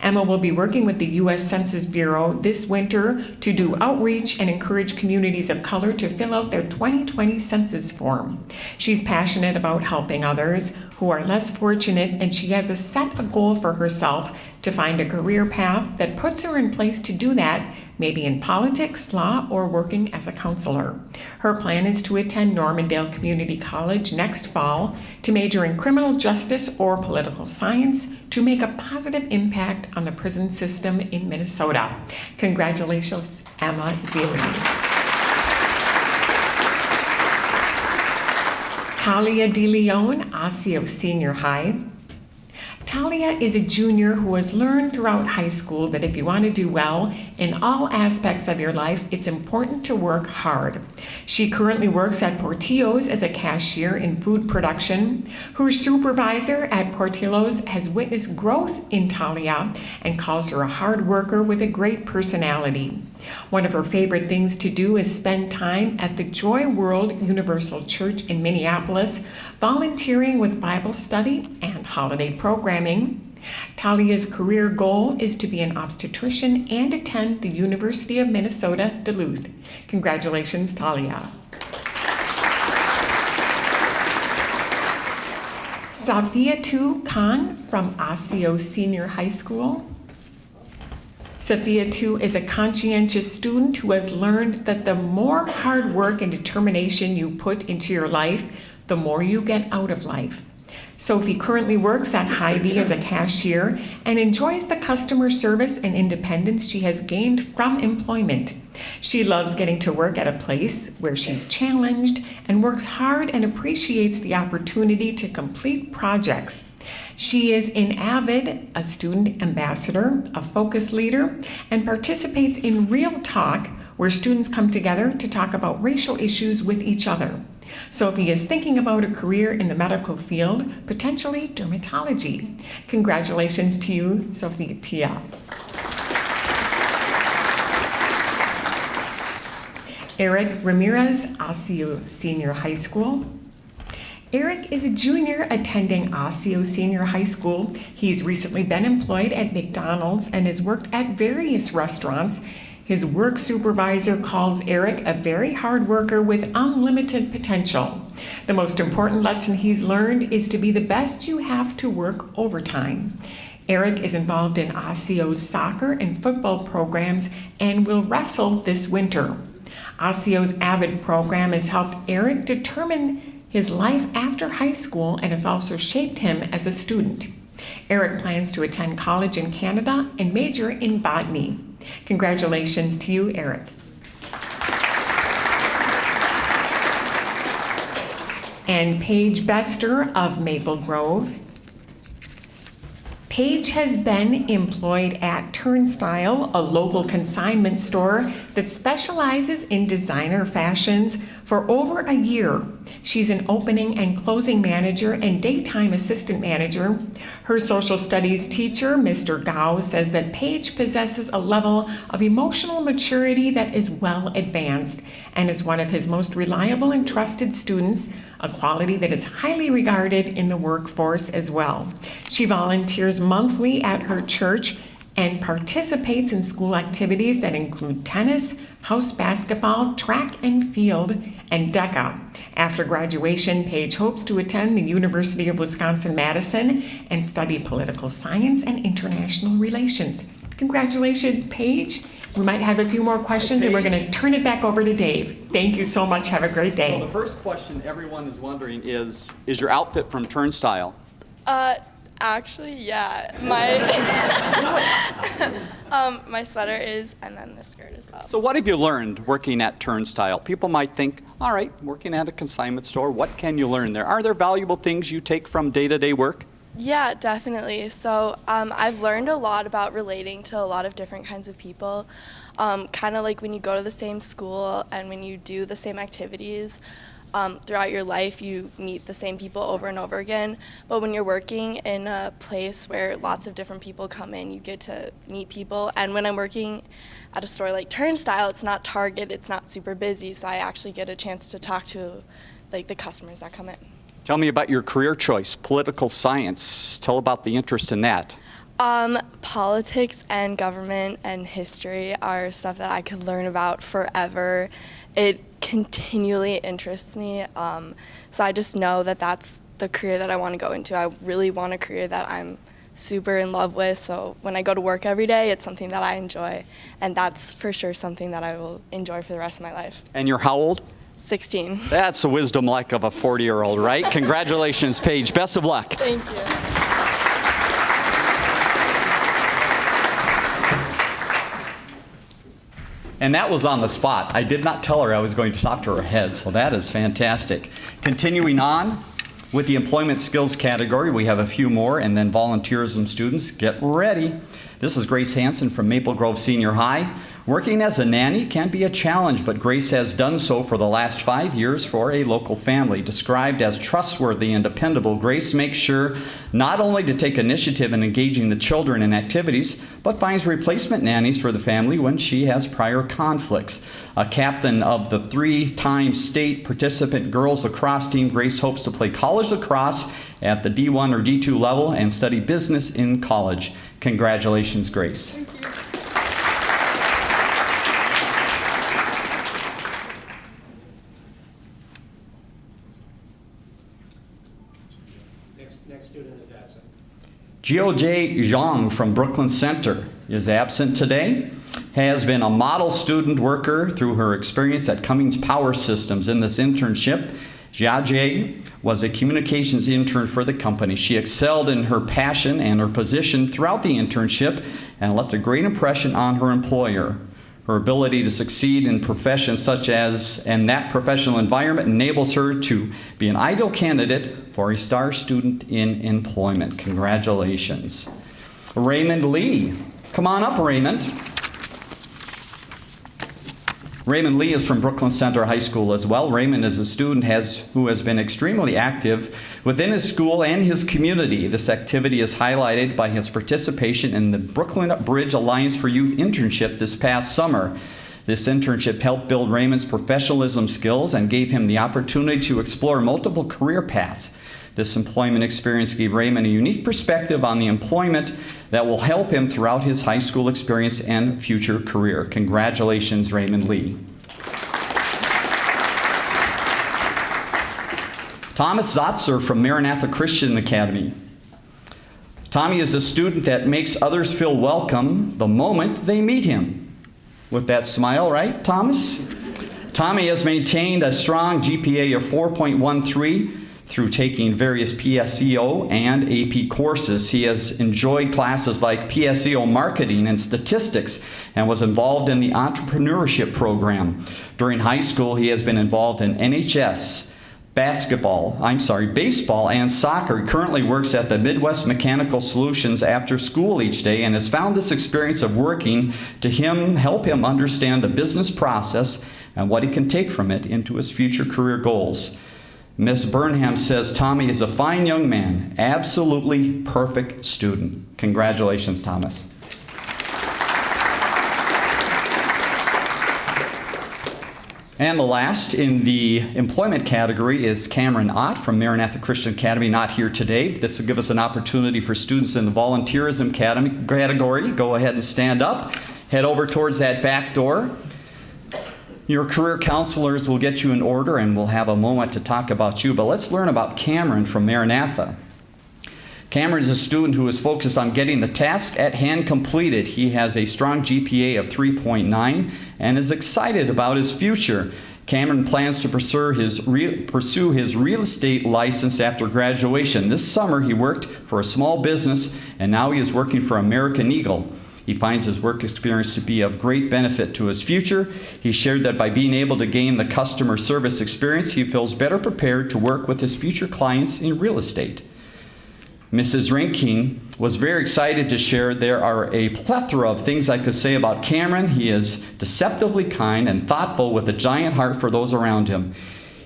Emma will be working with the U.S. Census Bureau this winter to do outreach and encourage communities of color to fill out their 2020 census form. She's passionate about helping others who are less fortunate, and she has set a goal for herself to find a career path that puts her in place to do that, maybe in politics, law, or working as a counselor. Her plan is to attend Normandale Community College next fall to major in criminal justice or political science to make a positive impact on the prison system in Minnesota. Congratulations, Emma Zeeley. Talia DeLeon, Osseo Senior High. Talia is a junior who has learned throughout high school that if you want to do well in all aspects of your life, it's important to work hard. She currently works at Portillo's as a cashier in food production. Her supervisor at Portillo's has witnessed growth in Talia and calls her a hard worker with a great personality. One of her favorite things to do is spend time at the Joy World Universal Church in Minneapolis, volunteering with Bible study and holiday programming. Talia's career goal is to be an obstetrician and attend the University of Minnesota, Duluth. Congratulations, Talia. Safiatou Khan from Osseo Senior High School. Safiatou is a conscientious student who has learned that the more hard work and determination you put into your life, the more you get out of life. Sophie currently works at Hy-Vee as a cashier and enjoys the customer service and independence she has gained from employment. She loves getting to work at a place where she's challenged and works hard and appreciates the opportunity to complete projects. She is an avid, a student ambassador, a focus leader, and participates in Real Talk, where students come together to talk about racial issues with each other. Sophie is thinking about a career in the medical field, potentially dermatology. Congratulations to you, Sophie Tia. Eric Ramirez, Osseo Senior High School. Eric is a junior attending Osseo Senior High School. He's recently been employed at McDonald's and has worked at various restaurants. His work supervisor calls Eric a very hard worker with unlimited potential. The most important lesson he's learned is to be the best you have to work overtime. Eric is involved in Osseo's soccer and football programs and will wrestle this winter. Osseo's AVID program has helped Eric determine his life after high school and has also shaped him as a student. Eric plans to attend college in Canada and major in botany. Congratulations to you, Eric. And Paige Bester of Maple Grove. Paige has been employed at Turnstile, a local consignment store that specializes in designer fashions, for over a year. She's an opening and closing manager and daytime assistant manager. Her social studies teacher, Mr. Gao, says that Paige possesses a level of emotional maturity that is well advanced and is one of his most reliable and trusted students, a quality that is highly regarded in the workforce as well. She volunteers monthly at her church and participates in school activities that include tennis, house basketball, track and field, and DECA. After graduation, Paige hopes to attend the University of Wisconsin-Madison and study political science and international relations. Congratulations, Paige. We might have a few more questions, and we're going to turn it back over to Dave. Thank you so much. Have a great day. So the first question everyone is wondering is your outfit from Turnstile? Actually, yeah. My sweater is, and then the skirt as well. So what have you learned working at Turnstile? People might think, all right, working at a consignment store, what can you learn there? Are there valuable things you take from day-to-day work? Yeah, definitely. So I've learned a lot about relating to a lot of different kinds of people. Kind of like when you go to the same school and when you do the same activities, throughout your life, you meet the same people over and over again. But when you're working in a place where lots of different people come in, you get to meet people. And when I'm working at a store like Turnstile, it's not Target, it's not super busy, so I actually get a chance to talk to like the customers that come in. Tell me about your career choice, political science. Tell about the interest in that. Politics and government and history are stuff that I could learn about forever. It continually interests me, so I just know that that's the career that I want to go into. I really want a career that I'm super in love with, so when I go to work every day, it's something that I enjoy, and that's for sure something that I will enjoy for the rest of my life. And you're how old? 16. That's the wisdom like of a 40-year-old, right? Congratulations, Paige. Best of luck. Thank you. And that was on the spot. I did not tell her I was going to talk to her ahead, so that is fantastic. Continuing on with the employment skills category, we have a few more, and then volunteerism students, get ready. This is Grace Hansen from Maple Grove Senior High. Working as a nanny can be a challenge, but Grace has done so for the last 5 years for a local family. Described as trustworthy and dependable, Grace makes sure not only to take initiative in engaging the children in activities, but finds replacement nannies for the family when she has prior conflicts. A captain of the 3-time state participant girls lacrosse team, Grace hopes to play college lacrosse at the D1 or D2 level and study business in college. Congratulations, Grace. Thank you. Next student is absent. Jiojie Zhang from Brooklyn Center is absent today. Has been a model student worker through her experience at Cummins Power Systems. In this internship, Jiajie was a communications intern for the company. She excelled in her passion and her position throughout the internship and left a great impression on her employer. Her ability to succeed in professions such as in that professional environment enables her to be an ideal candidate for a star student in employment. Congratulations. Raymond Lee. Come on up, Raymond. Raymond Lee is from Brooklyn Center High School as well. Raymond is a student who has been extremely active within his school and his community. This activity is highlighted by his participation in the Brooklyn Bridge Alliance for Youth internship this past summer. This internship helped build Raymond's professionalism skills and gave him the opportunity to explore multiple career paths. This employment experience gave Raymond a unique perspective on the employment that will help him throughout his high school experience and future career. Congratulations, Raymond Lee. Thomas Zotzer from Maranatha Christian Academy. Tommy is a student that makes others feel welcome the moment they meet him. With that smile, right, Thomas? Tommy has maintained a strong GPA of 4.13 Through taking various PSEO and AP courses, he has enjoyed classes like PSEO Marketing and Statistics and was involved in the entrepreneurship program. During high school, he has been involved in NHS, baseball and soccer. He currently works at the Midwest Mechanical Solutions after school each day and has found this experience of working to help him understand the business process and what he can take from it into his future career goals. Ms. Burnham says Tommy is a fine young man, absolutely perfect student. Congratulations, Thomas. And the last in the employment category is Cameron Ott from Maranatha Christian Academy, not here today. This will give us an opportunity for students in the volunteerism category. Go ahead and stand up. Head over towards that back door. Your career counselors will get you in order and we'll have a moment to talk about you. But let's learn about Cameron from Maranatha. Cameron is a student who is focused on getting the task at hand completed. He has a strong GPA of 3.9 and is excited about his future. Cameron plans to pursue his real estate license after graduation. This summer he worked for a small business and now he is working for American Eagle. He finds his work experience to be of great benefit to his future. He shared that by being able to gain the customer service experience, he feels better prepared to work with his future clients in real estate. Mrs. Rinking was very excited to share there are a plethora of things I could say about Cameron. He is deceptively kind and thoughtful with a giant heart for those around him.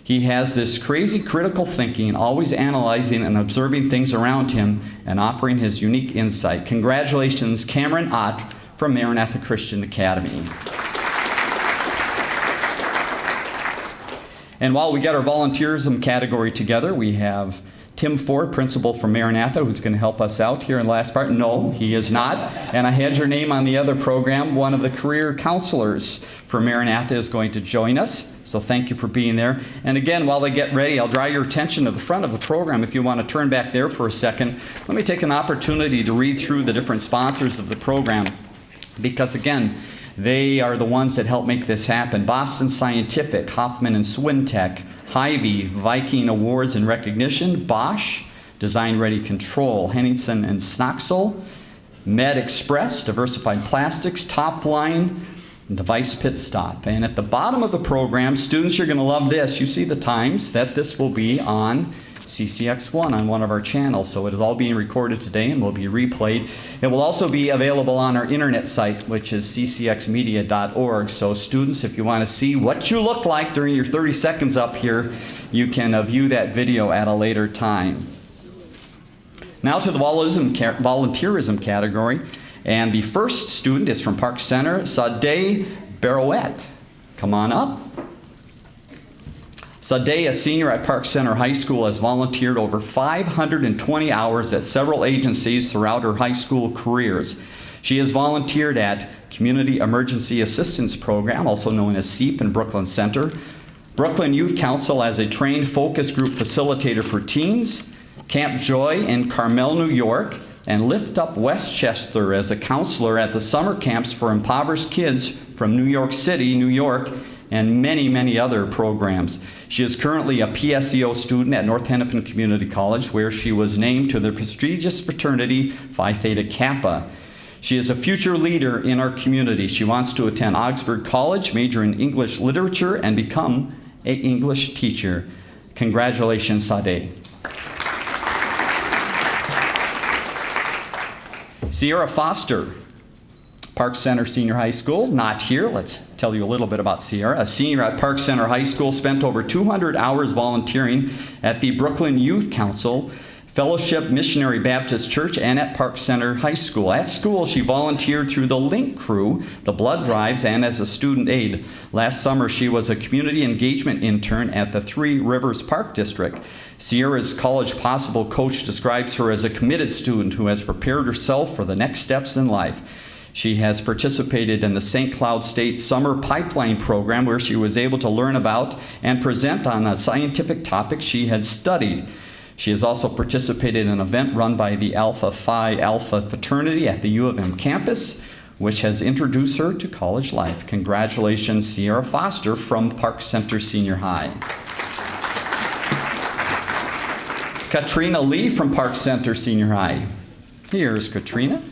He has this crazy critical thinking, always analyzing and observing things around him and offering his unique insight. Congratulations, Cameron Ott from Maranatha Christian Academy. And while we get our volunteerism category together, we have Tim Ford, principal from Maranatha, who's going to help us out here in the last part. No, he is not. And I had your name on the other program. One of the career counselors for Maranatha is going to join us. So thank you for being there. And again, while they get ready, I'll draw your attention to the front of the program. If you want to turn back there for a second, let me take an opportunity to read through the different sponsors of the program. Because again, they are the ones that help make this happen. Boston Scientific, Hoffman and Swintech, Hy-Vee, Viking Awards and Recognition, Bosch, Design Ready Control, Henningsen and Snoxel, Med Express, Diversified Plastics, Topline, Device Pit Stop. And at the bottom of the program, students, you're going to love this. You see the times that this will be on CCX1 on one of our channels. So it is all being recorded today and will be replayed. It will also be available on our internet site, which is ccxmedia.org. So students, if you want to see what you look like during your 30 seconds up here, you can view that video at a later time. Now to the volunteerism category. And the first student is from Park Center, Sade Barouette. Come on up. Sade, a senior at Park Center High School, has volunteered over 520 hours at several agencies throughout her high school careers. She has volunteered at Community Emergency Assistance Program, also known as CEAP in Brooklyn Center, Brooklyn Youth Council as a trained focus group facilitator for teens, Camp Joy in Carmel, New York, and Lift Up Westchester as a counselor at the summer camps for impoverished kids from New York City, New York, and many, many other programs. She is currently a PSEO student at North Hennepin Community College, where she was named to the prestigious fraternity Phi Theta Kappa. She is a future leader in our community. She wants to attend Augsburg College, major in English literature, and become an English teacher. Congratulations, Sade. Sierra Foster, Park Center Senior High School, not here. Let's tell you a little bit about Sierra. A senior at Park Center High School, spent over 200 hours volunteering at the Brooklyn Youth Council, Fellowship Missionary Baptist Church, and at Park Center High School. At school, she volunteered through the Link Crew, the blood drives, and as a student aide. Last summer, she was a community engagement intern at the Three Rivers Park District. Sierra's College Possible coach describes her as a committed student who has prepared herself for the next steps in life. She has participated in the St. Cloud State Summer Pipeline Program, where she was able to learn about and present on a scientific topic she had studied. She has also participated in an event run by the Alpha Phi Alpha fraternity at the U of M campus, which has introduced her to college life. Congratulations, Sierra Foster from Park Center Senior High. Katrina Lee from Park Center Senior High. Here's Katrina.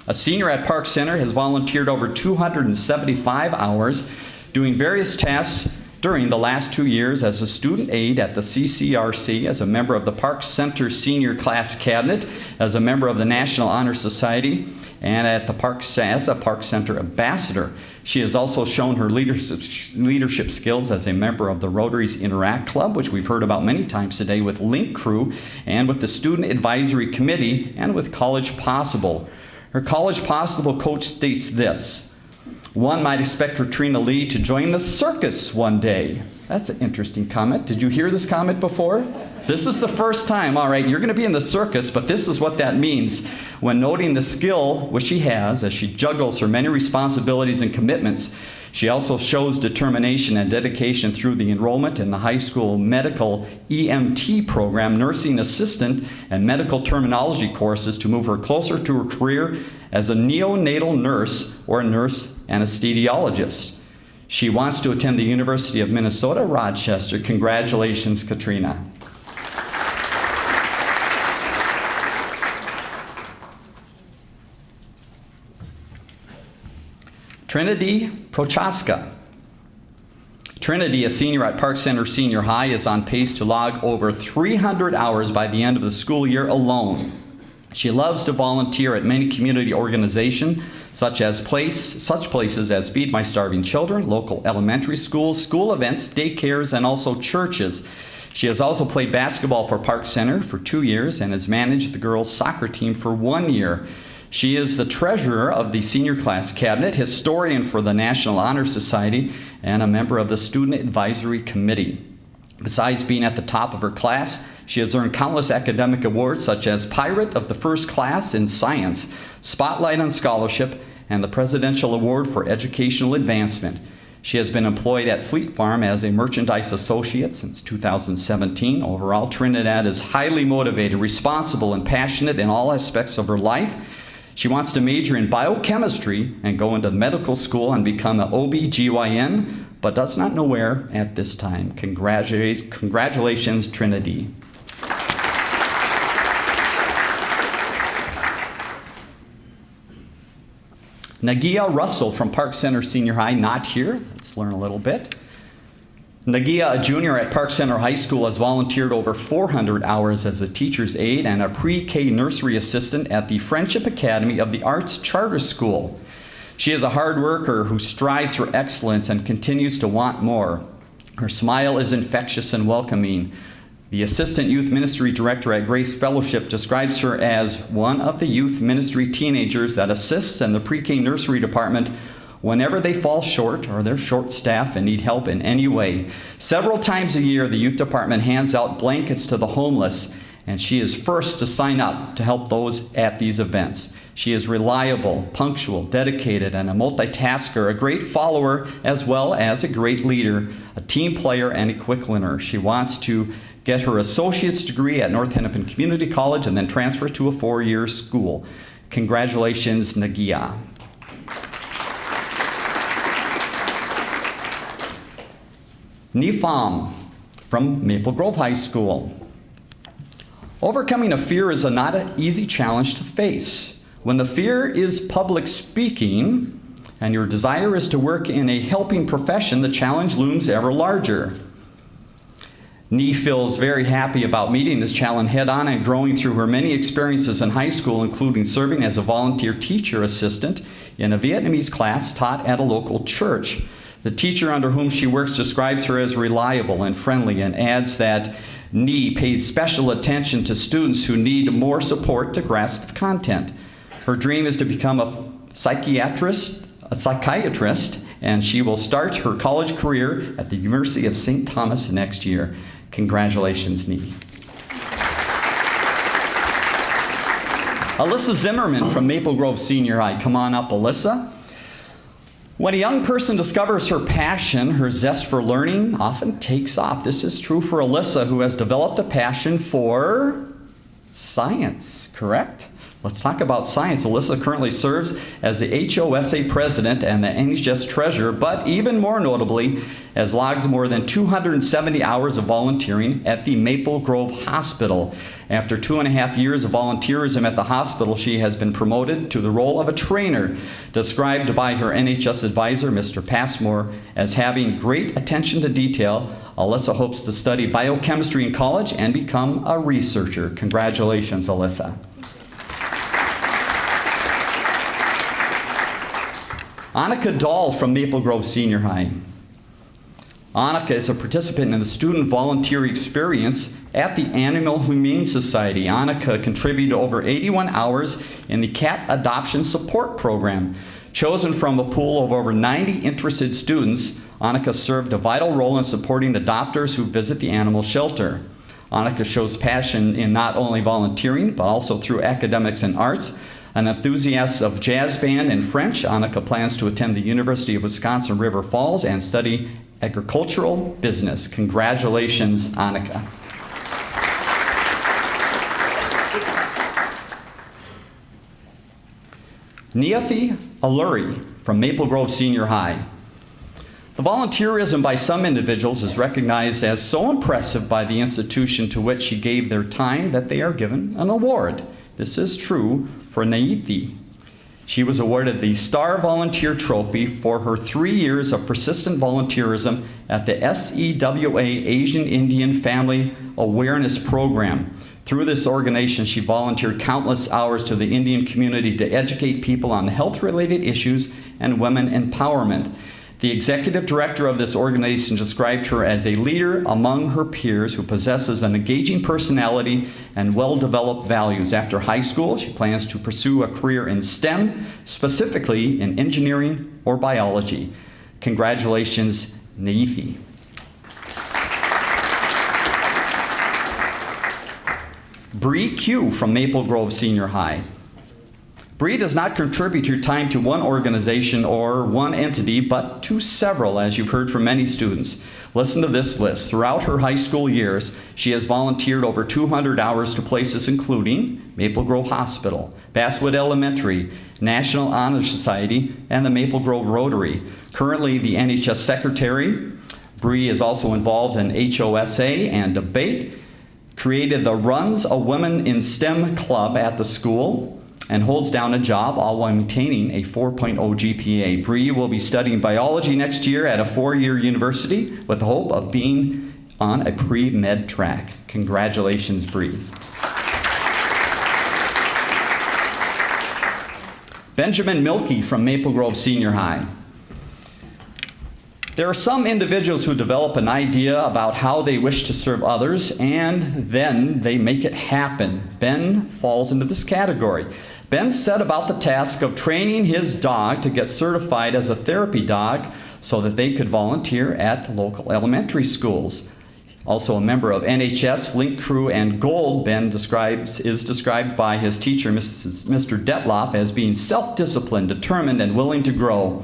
A senior at Park Center, has volunteered over 275 hours doing various tasks during the last 2 years as a student aide at the CCRC, as a member of the Park Center Senior Class Cabinet, as a member of the National Honor Society, and at the as a Park Center ambassador. She has also shown her leadership skills as a member of the Rotary's Interact Club, which we've heard about many times today, with Link Crew, and with the Student Advisory Committee, and with College Possible. Her College Possible coach states this: one might expect Katrina Lee to join the circus one day. That's an interesting comment. Did you hear this comment before? This is the first time. All right, you're going to be in the circus, but this is what that means. When noting the skill which she has as she juggles her many responsibilities and commitments, she also shows determination and dedication through the enrollment in the high school medical EMT program, nursing assistant, and medical terminology courses to move her closer to her career as a neonatal nurse or a nurse anesthesiologist. She wants to attend the University of Minnesota, Rochester. Congratulations, Katrina. Trinity Prochaska. Trinity, a senior at Park Center Senior High, is on pace to log over 300 hours by the end of the school year alone. She loves to volunteer at many community organizations, such places as Feed My Starving Children, local elementary schools, school events, daycares, and also churches. She has also played basketball for Park Center for 2 years and has managed the girls' soccer team for 1 year. She is the treasurer of the Senior Class Cabinet, historian for the National Honor Society, and a member of the Student Advisory Committee. Besides being at the top of her class, she has earned countless academic awards such as Pirate of the First Class in Science, Spotlight on Scholarship, and the Presidential Award for Educational Advancement. She has been employed at Fleet Farm as a merchandise associate since 2017. Overall, Trinidad is highly motivated, responsible, and passionate in all aspects of her life. She wants to major in biochemistry and go into medical school and become an OB/GYN, but does not know where at this time. Congratulations, Trinity. Nagia Russell from Park Center Senior High, not here. Let's learn a little bit. Nagia, a junior at Park Center High School, has volunteered over 400 hours as a teacher's aide and a pre-K nursery assistant at the Friendship Academy of the Arts Charter School. She is a hard worker who strives for excellence and continues to want more. Her smile is infectious and welcoming. The Assistant Youth Ministry Director at Grace Fellowship describes her as one of the youth ministry teenagers that assists in the pre-K nursery department whenever they fall short or they're short-staffed and need help in any way. Several times a year, the youth department hands out blankets to the homeless, and she is first to sign up to help those at these events. She is reliable, punctual, dedicated, and a multitasker, a great follower as well as a great leader, a team player, and a quick learner. She wants to get her associate's degree at North Hennepin Community College and then transfer to a 4-year school. Congratulations, Nagia. Nifam from Maple Grove High School. Overcoming a fear is not an easy challenge to face. When the fear is public speaking and your desire is to work in a helping profession, the challenge looms ever larger. Nee feels very happy about meeting this challenge head-on and growing through her many experiences in high school, including serving as a volunteer teacher assistant in a Vietnamese class taught at a local church. The teacher under whom she works describes her as reliable and friendly and adds that Nee pays special attention to students who need more support to grasp the content. Her dream is to become a psychiatrist, and she will start her college career at the University of St. Thomas next year. Congratulations, Nee. Alyssa Zimmerman from Maple Grove Senior High. Come on up, Alyssa. When a young person discovers her passion, her zest for learning often takes off. This is true for Alyssa, who has developed a passion for science, correct? Let's talk about science. Alyssa currently serves as the HOSA president and the NHS treasurer, but even more notably, has logged more than 270 hours of volunteering at the Maple Grove Hospital. After 2.5 years of volunteerism at the hospital, she has been promoted to the role of a trainer, described by her NHS advisor, Mr. Passmore, as having great attention to detail. Alyssa hopes to study biochemistry in college and become a researcher. Congratulations, Alyssa. Annika Dahl from Maple Grove Senior High. Annika is a participant in the student volunteer experience at the Animal Humane Society. Annika contributed over 81 hours in the cat adoption support program. Chosen from a pool of over 90 interested students, Annika served a vital role in supporting adopters who visit the animal shelter. Annika shows passion in not only volunteering, but also through academics and arts. An enthusiast of jazz band and French, Annika plans to attend the University of Wisconsin River Falls and study agricultural business. Congratulations, Annika. Niathi Alluri from Maple Grove Senior High. The volunteerism by some individuals is recognized as so impressive by the institution to which she gave their time that they are given an award. This is true for Niathi. She was awarded the Star Volunteer Trophy for her 3 years of persistent volunteerism at the SEWA Asian Indian Family Awareness Program. Through this organization, she volunteered countless hours to the Indian community to educate people on health-related issues and women empowerment. The executive director of this organization described her as a leader among her peers who possesses an engaging personality and well-developed values. After high school, she plans to pursue a career in STEM, specifically in engineering or biology. Congratulations, Niathi. Bree Q from Maple Grove Senior High. Bree does not contribute her time to one organization or one entity, but to several, as you've heard from many students. Listen to this list. Throughout her high school years, she has volunteered over 200 hours to places including Maple Grove Hospital, Basswood Elementary, National Honor Society, and the Maple Grove Rotary. Currently the NHS Secretary, Bree is also involved in HOSA and debate, created the Runs a Women in STEM Club at the school, and holds down a job all while maintaining a 4.0 GPA. Bree will be studying biology next year at a 4-year university with the hope of being on a pre-med track. Congratulations, Bree. Benjamin Milkey from Maple Grove Senior High. There are some individuals who develop an idea about how they wish to serve others, and then they make it happen. Ben falls into this category. Ben set about the task of training his dog to get certified as a therapy dog so that they could volunteer at local elementary schools. Also a member of NHS, Link Crew, and Gold, Ben is described by his teacher, Mr. Detloff, as being self-disciplined, determined, and willing to grow.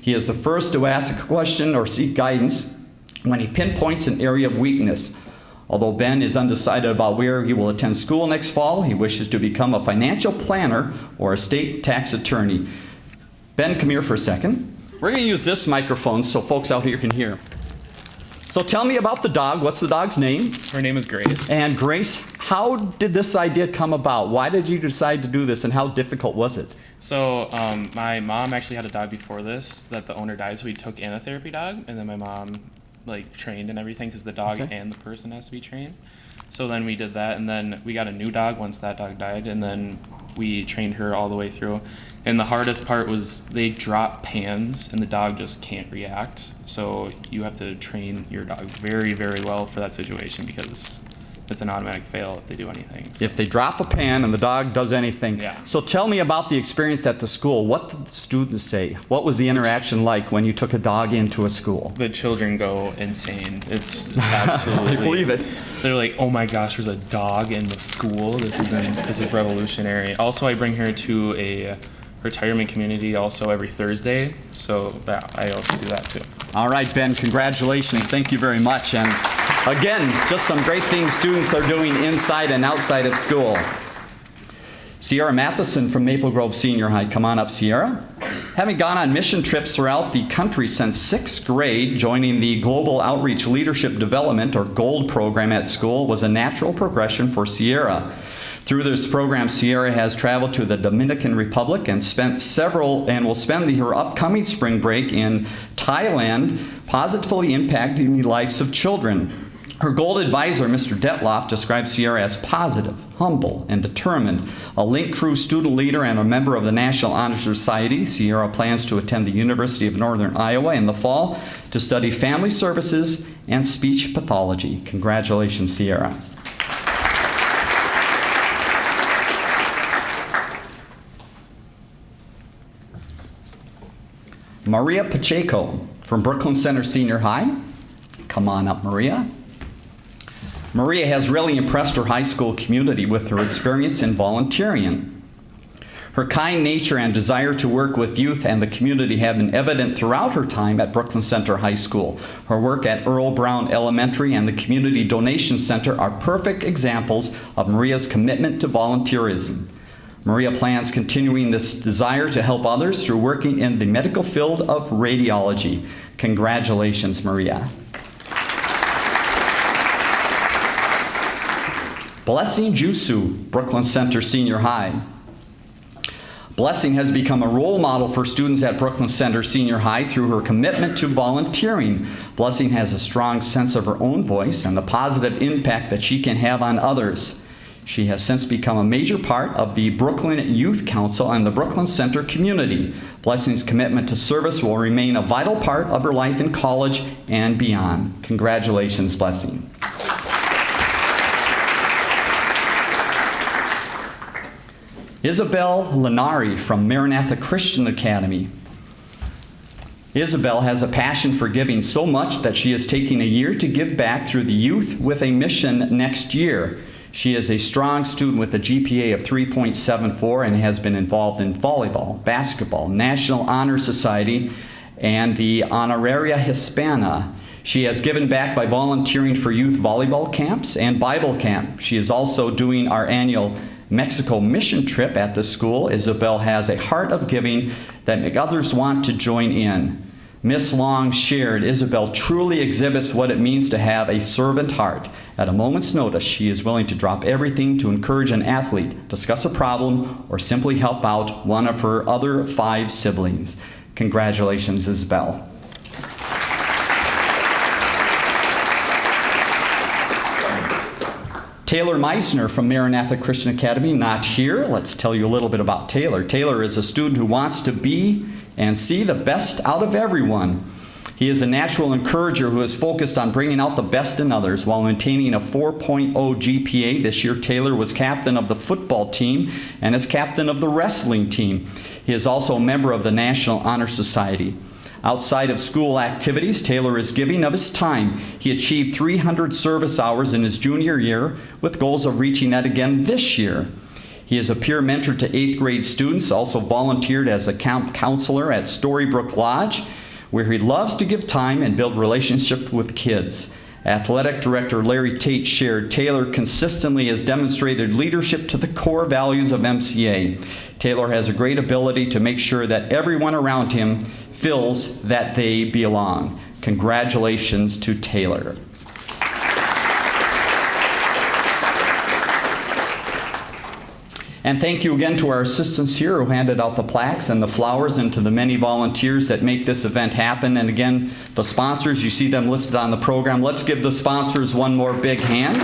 He is the first to ask a question or seek guidance when he pinpoints an area of weakness. Although Ben is undecided about where he will attend school next fall, he wishes to become a financial planner or a state tax attorney. Ben, come here for a second. We're going to use this microphone so folks out here can hear. So tell me about the dog. What's the dog's name? Her name is Grace. And Grace, how did this idea come about? Why did you decide to do this, and how difficult was it? So my mom actually had a dog before this that the owner died, so we took in a therapy dog, and then my mom trained and everything because the dog and the person has to be trained. So then we did that, and then we got a new dog once that dog died, and then we trained her all the way through. And the hardest part was they drop pans and the dog just can't react. So you have to train your dog very, very well for that situation because it's an automatic fail if they do anything. So. If they drop a pan and the dog does anything. Yeah. So tell me about the experience at the school. What did the students say? What was the interaction like when you took a dog into a school? The children go insane. It's absolutely. I believe it. They're like, oh my gosh, there's a dog in the school. This is revolutionary. Also, I bring her to a retirement community also every Thursday. So I also do that too. All right, Ben, congratulations. Thank you very much. And again, just some great things students are doing inside and outside of school. Sierra Matheson from Maple Grove Senior High. Come on up, Sierra. Having gone on mission trips throughout the country since 6th grade, joining the Global Outreach Leadership Development, or GOLD program at school was a natural progression for Sierra. Through this program, Sierra has traveled to the Dominican Republic and will spend her upcoming spring break in Thailand, positively impacting the lives of children. Her GOLD advisor, Mr. Detloff, describes Sierra as positive, humble, and determined. A Link Crew student leader and a member of the National Honor Society, Sierra plans to attend the University of Northern Iowa in the fall to study family services and speech pathology. Congratulations, Sierra. Maria Pacheco from Brooklyn Center Senior High. Come on up, Maria. Maria has really impressed her high school community with her experience in volunteering. Her kind nature and desire to work with youth and the community have been evident throughout her time at Brooklyn Center High School. Her work at Earl Brown Elementary and the Community Donation Center are perfect examples of Maria's commitment to volunteerism. Maria plans continuing this desire to help others through working in the medical field of radiology. Congratulations, Maria. Blessing Jusu, Brooklyn Center Senior High. Blessing has become a role model for students at Brooklyn Center Senior High through her commitment to volunteering. Blessing has a strong sense of her own voice and the positive impact that she can have on others. She has since become a major part of the Brooklyn Youth Council and the Brooklyn Center community. Blessing's commitment to service will remain a vital part of her life in college and beyond. Congratulations, Blessing. Isabel Lenari from Maranatha Christian Academy. Isabel has a passion for giving so much that she is taking a year to give back through the Youth with a Mission next year. She is a strong student with a GPA of 3.74 and has been involved in volleyball, basketball, National Honor Society, and the Honoraria Hispana. She has given back by volunteering for youth volleyball camps and Bible camp. She is also doing our annual Mexico mission trip at the school. Isabel has a heart of giving that make others want to join in. Miss Long shared, Isabel truly exhibits what it means to have a servant heart. At a moment's notice, she is willing to drop everything to encourage an athlete, discuss a problem, or simply help out one of her other 5 siblings. Congratulations, Isabel. Taylor Meisner from Maranatha Christian Academy, not here. Let's tell you a little bit about Taylor. Taylor is a student who wants to be and see the best out of everyone. He is a natural encourager who is focused on bringing out the best in others while maintaining a 4.0 GPA. This year, Taylor was captain of the football team and is captain of the wrestling team. He is also a member of the National Honor Society. Outside of school activities, Taylor is giving of his time. He achieved 300 service hours in his junior year with goals of reaching that again this year. He is a peer mentor to 8th grade students, also volunteered as a camp counselor at Storybrook Lodge, where he loves to give time and build relationships with kids. Athletic Director Larry Tate shared, Taylor consistently has demonstrated leadership to the core values of MCA. Taylor has a great ability to make sure that everyone around him feels that they belong. Congratulations to Taylor. And thank you again to our assistants here who handed out the plaques and the flowers, and to the many volunteers that make this event happen. And again, the sponsors, you see them listed on the program. Let's give the sponsors one more big hand.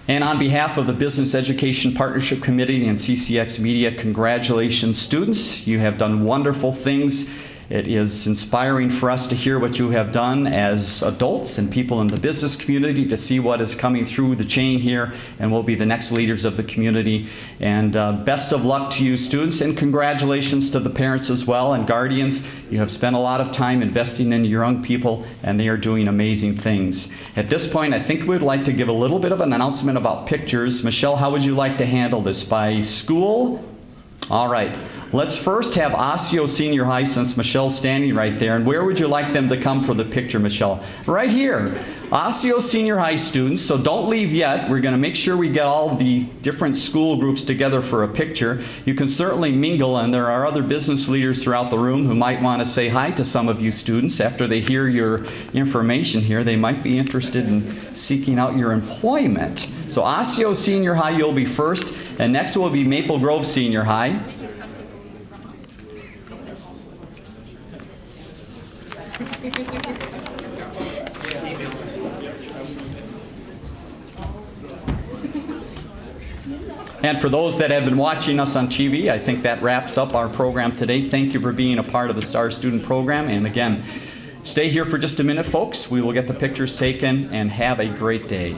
And on behalf of the Business Education Partnership Committee and CCX Media, congratulations, students. You have done wonderful things. It is inspiring for us to hear what you have done as adults and people in the business community, to see what is coming through the chain here and will be the next leaders of the community. And best of luck to you, students, and congratulations to the parents as well and guardians. You have spent a lot of time investing in your young people, and they are doing amazing things. At this point, I think we'd like to give a little bit of an announcement about pictures. Michelle, how would you like to handle this? By school? All right. Let's first have Osseo Senior High, since Michelle's standing right there. And where would you like them to come for the picture, Michelle? Right here. Osseo Senior High students, so don't leave yet. We're going to make sure we get all the different school groups together for a picture. You can certainly mingle, and there are other business leaders throughout the room who might want to say hi to some of you students after they hear your information here. They might be interested in seeking out your employment. So Osseo Senior High, you'll be first, and next will be Maple Grove Senior High. And for those that have been watching us on TV, I think that wraps up our program today. Thank you for being a part of the Star Student Program. And again, stay here for just a minute, folks. We will get the pictures taken, and have a great day.